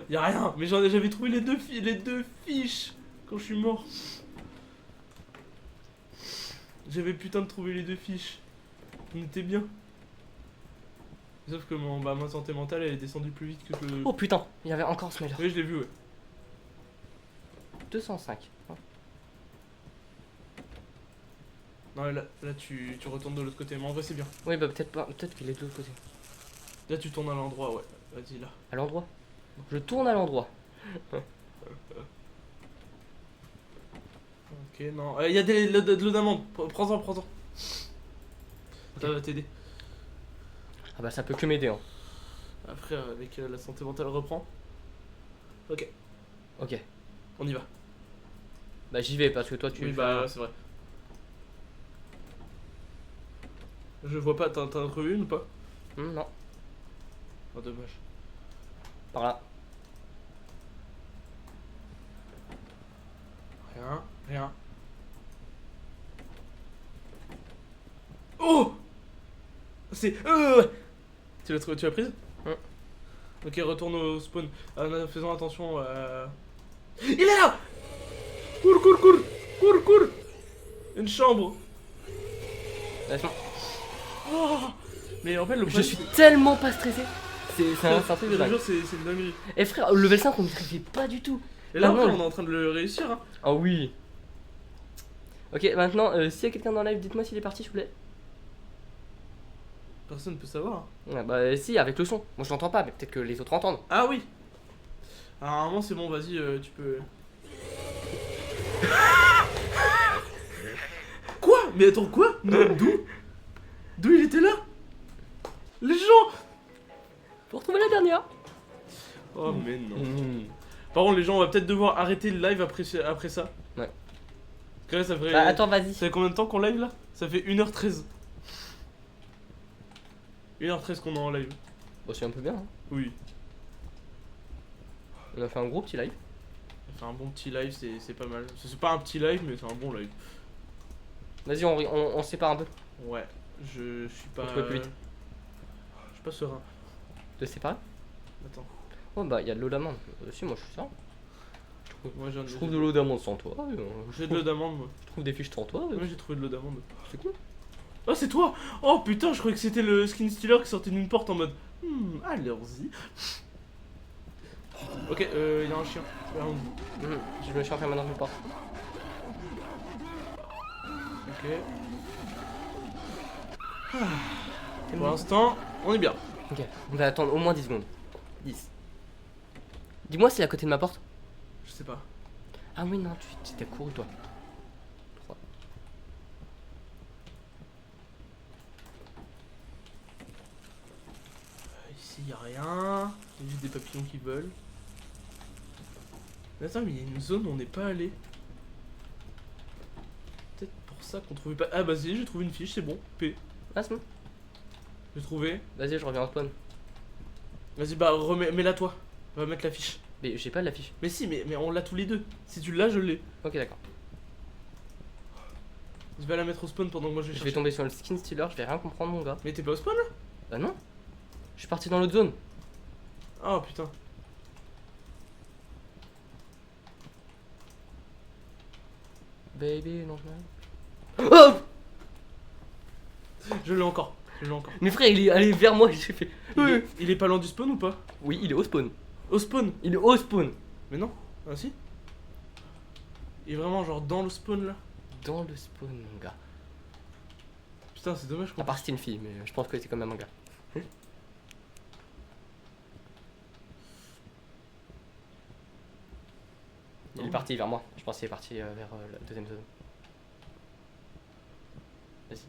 S2: Y'a rien. Mais j'avais trouvé les deux fiches. quand je suis mort. J'avais putain de trouvé les deux fiches. On était bien. Sauf que ma santé mentale elle est descendue plus vite que le...
S1: Oh putain, il y avait encore ce mail.
S2: Oui, je l'ai vu, ouais.
S1: 205.
S2: Non, là tu retournes de l'autre côté, mais en vrai c'est bien.
S1: Oui, bah peut-être pas, peut-être qu'il est de l'autre côté.
S2: Là tu tournes à l'endroit, ouais. Vas-y, là.
S1: À l'endroit. Je tourne à l'endroit.
S2: Ok, non. Il y a de l'eau d'amande. Prends-en, prends-en. Ça va t'aider.
S1: Ah bah ça peut que m'aider hein.
S2: Après, avec la santé mentale reprend. Ok,
S1: Ok.
S2: on y va.
S1: Bah j'y vais parce que toi tu...
S2: Oui, bah c'est vrai. Je vois pas, t'as revu une ou pas?
S1: Non,
S2: Oh, dommage.
S1: par là.
S2: Rien, rien. Oh! C'est... Tu l'as prise?
S1: Ouais.
S2: Ok, retourne au spawn. Faisons attention. Il est là! Cours, cours, cours! Cours, cours! Une chambre!
S1: Laisse-moi.
S2: Oh! Mais en fait, le
S1: Je
S2: problème,
S1: suis tellement pas stressé. C'est un truc de
S2: je te
S1: dingue.
S2: jure, c'est une dinguerie.
S1: Eh frère, le level 5 on ne fait pas du tout.
S2: Et là,
S1: Ah
S2: après,
S1: non.
S2: on est en train de le réussir. Hein.
S1: Ah oui. Ok, maintenant, s'il y a quelqu'un dans le live, dites-moi s'il est parti, s'il vous plaît.
S2: Personne peut savoir.
S1: Ouais, bah si, avec le son. Moi je l'entends pas, mais peut-être que les autres entendent.
S2: Ah oui! Alors, normalement, c'est bon, vas-y, tu peux. Quoi? Mais attends, quoi? Non, d'où? D'où il était là? Les gens!
S1: Pour retrouver la dernière.
S2: Oh, mais non. Par contre, les gens, on va peut-être devoir arrêter le live après ça.
S1: Ouais.
S2: Parce que là, ça ferait.
S1: Bah attends, vas-y.
S2: Ça fait combien de temps qu'on live là? Ça fait 1h13. 1h13 qu'on est en live.
S1: Bon, c'est un peu bien. Hein.
S2: Oui.
S1: On a fait un gros petit live.
S2: Ça fait un bon petit live, c'est pas mal. C'est pas un petit live, mais c'est un bon live.
S1: Vas-y, on se sépare un peu.
S2: Ouais, je suis pas.
S1: On trouve plus vite.
S2: Je suis pas serein.
S1: De se séparer.
S2: Attends.
S1: Oh bah, il y a de l'eau d'amande. Si, moi je suis ça.
S2: Moi,
S1: Je trouve de l'eau d'amande sans toi.
S2: J'ai de l'eau d'amande, moi.
S1: Je trouve des fiches sans toi.
S2: Moi, j'ai trouvé de l'eau d'amande.
S1: C'est cool.
S2: Oh, c'est toi! Oh putain, je croyais que c'était le skin stealer qui sortait d'une porte en mode. Allez-y. Ok, il y a un chien.
S1: Je me suis enfermé dans une porte.
S2: Ok. Pour l'instant, on est bien.
S1: Ok, on va attendre au moins 10 secondes. 10. Dis-moi si c'est à côté de ma porte.
S2: Je sais pas.
S1: Ah oui, non, tu t'es couru toi. 3.
S2: Ici, y a rien. Il y a juste des papillons qui volent. Mais attends, mais il y a une zone où on n'est pas allé. Peut-être pour ça qu'on trouvait pas. Ah, bah, si, j'ai trouvé une fiche, c'est bon. P.
S1: Ah, c'est bon.
S2: J'ai trouvé.
S1: Vas-y, je reviens en spawn.
S2: Vas-y, bah, mets-la toi. On va mettre la fiche.
S1: Mais j'ai pas de l'affiche.
S2: Mais si, mais on l'a tous les deux. Si tu l'as, je l'ai.
S1: Ok, d'accord.
S2: Je vais la mettre au spawn pendant que moi je vais
S1: Je
S2: chercher.
S1: vais tomber sur le skin stealer, je vais rien comprendre, mon gars.
S2: Mais t'es pas au spawn là?
S1: Bah non. Je suis parti dans l'autre zone.
S2: Oh putain.
S1: Baby, non, non. Oh!
S2: Je l'ai encore. Je l'ai encore.
S1: Mais frère, il est allé vers moi et j'ai fait.
S2: Il est pas loin du spawn ou pas?
S1: Oui, il est au spawn.
S2: Au spawn?
S1: Il est au spawn.
S2: Mais non. Ah si? Il est vraiment genre dans le spawn là?
S1: Dans le spawn, mon gars.
S2: Putain, c'est dommage qu'on.
S1: À part c'était une fille, mais je pense que c'est quand même un gars. Il est parti vers moi. Je pense qu'il est parti vers la deuxième zone. Vas-y.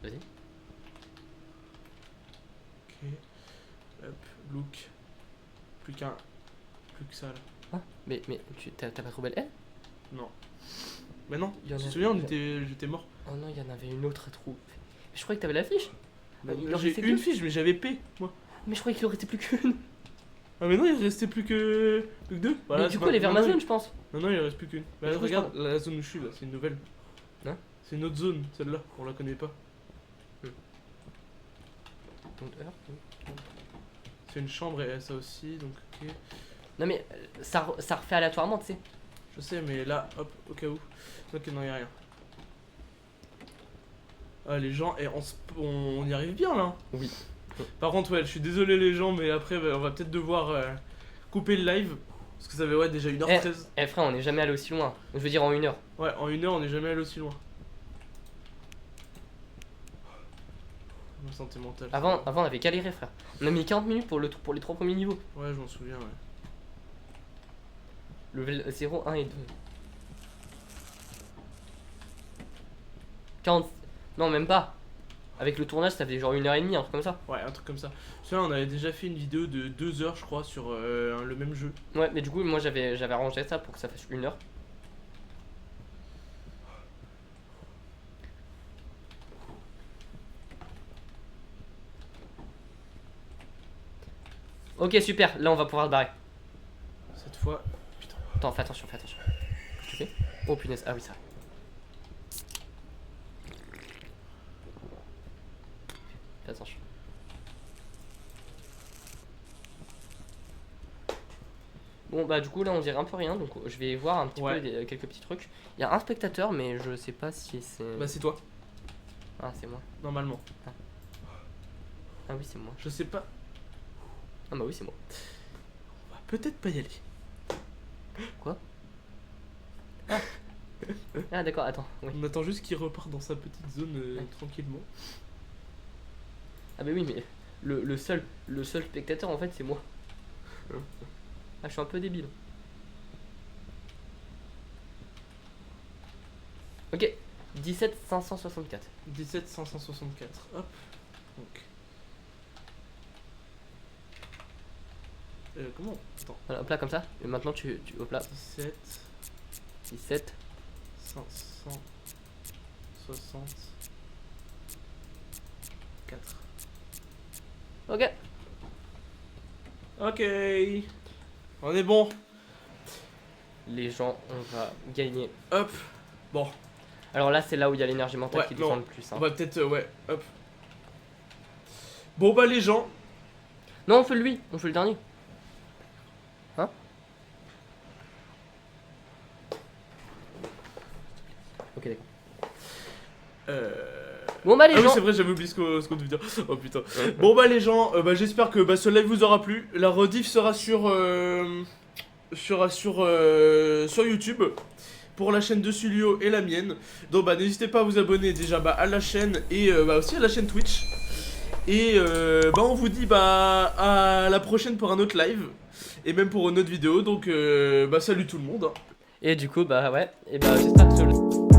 S1: Vas-y.
S2: Ok. Hop, look. Plus qu'un. Plus que ça là.
S1: Ah, mais t'as pas trouvé elle?
S2: Non. Mais non,
S1: Il y en
S2: tu te
S1: a-
S2: souviens,
S1: il y a-
S2: j'étais mort.
S1: Oh non, il y en avait une autre à trouver. Je croyais que t'avais l'affiche.
S2: Bah,
S1: il en
S2: j'ai
S1: restait
S2: une
S1: deux.
S2: fiche, mais j'avais P, moi.
S1: Mais je croyais qu'il en restait plus qu'une.
S2: Ah, mais non, il restait plus que deux.
S1: Mais du coup, elle est vers ma zone, je pense.
S2: Non, non, il reste plus qu'une. Bah,
S1: Du coup, je
S2: regarde, la zone où je suis là, c'est une nouvelle.
S1: Hein?
S2: C'est une autre zone, celle-là, on la connaît pas. C'est une chambre et ça aussi, donc ok.
S1: Non, mais ça refait aléatoirement, tu sais.
S2: Je sais, mais là, hop, au cas où. Ok, non, y'a rien. Ah, les gens, et on y arrive bien là.
S1: Oui.
S2: Par contre, ouais, je suis désolé les gens, mais après, on va peut-être devoir couper le live. Parce que ça fait ouais, déjà 1h13.
S1: Eh frère, on n'est jamais allé aussi loin. Je veux dire en 1 heure.
S2: Ouais, en 1 heure, on n'est jamais allé aussi loin. Ma santé mentale.
S1: Avant, on avait galéré, frère. On a mis 40 minutes pour les 3 premiers niveaux.
S2: Ouais, je m'en souviens, ouais.
S1: Level 0, 1 et 2. 40. Non, même pas. Avec le tournage, ça fait genre 1h30, un truc comme ça.
S2: Ouais, un truc comme ça. Parce que là, on avait déjà fait une vidéo de 2 heures, je crois, sur le même jeu.
S1: Ouais, mais du coup, moi j'avais arrangé ça pour que ça fasse 1 heure. Ok, super. Là, on va pouvoir se barrer.
S2: Cette fois, putain.
S1: Attends, fais attention, fais attention. Qu'est-ce que tu fais? Oh punaise, ah oui, ça. Fais attention. Bon bah du coup là on dirait un peu rien, donc je vais voir un petit
S2: Ouais.
S1: peu quelques petits trucs. Il y a un spectateur mais je sais pas si c'est...
S2: Bah, c'est toi,
S1: Ah c'est moi.
S2: normalement.
S1: Ah oui c'est moi.
S2: Je sais pas.
S1: Ah bah oui c'est moi.
S2: On va peut-être pas y aller.
S1: Quoi? Ah d'accord, attends, oui.
S2: On attend juste qu'il repart dans sa petite zone
S1: Ouais.
S2: tranquillement.
S1: Ah bah oui mais le seul spectateur en fait c'est moi. Ah je suis un peu débile. Ok, 17 564.
S2: 17 564. Hop. Donc. Comment? Attends.
S1: Voilà, hop là comme ça, et maintenant tu hop là,
S2: 17
S1: 17.
S2: 564.
S1: Ok.
S2: Ok. On est bon.
S1: Les gens, on va gagner.
S2: Hop. Bon.
S1: Alors là c'est là où il y a l'énergie mentale
S2: Ouais,
S1: qui
S2: non.
S1: descend le plus. Hein.
S2: On va peut-être. Ouais. Hop. Bon, bah, les gens.
S1: Non on fait lui, on fait le dernier. Hein? Ok d'accord. Bon bah les
S2: Ah oui,
S1: gens.
S2: c'est vrai, j'avais oublié ce qu'on devait dire. Oh putain. Bon, bah, les gens, bah, j'espère que ce live vous aura plu. La rediff sera sur YouTube pour la chaîne de Sulio et la mienne. Donc, bah, n'hésitez pas à vous abonner déjà à la chaîne et bah, aussi à la chaîne Twitch. Et bah, on vous dit bah, à la prochaine pour un autre live et même pour une autre vidéo. Donc, bah, salut tout le monde.
S1: Et du coup bah ouais, et bah j'espère que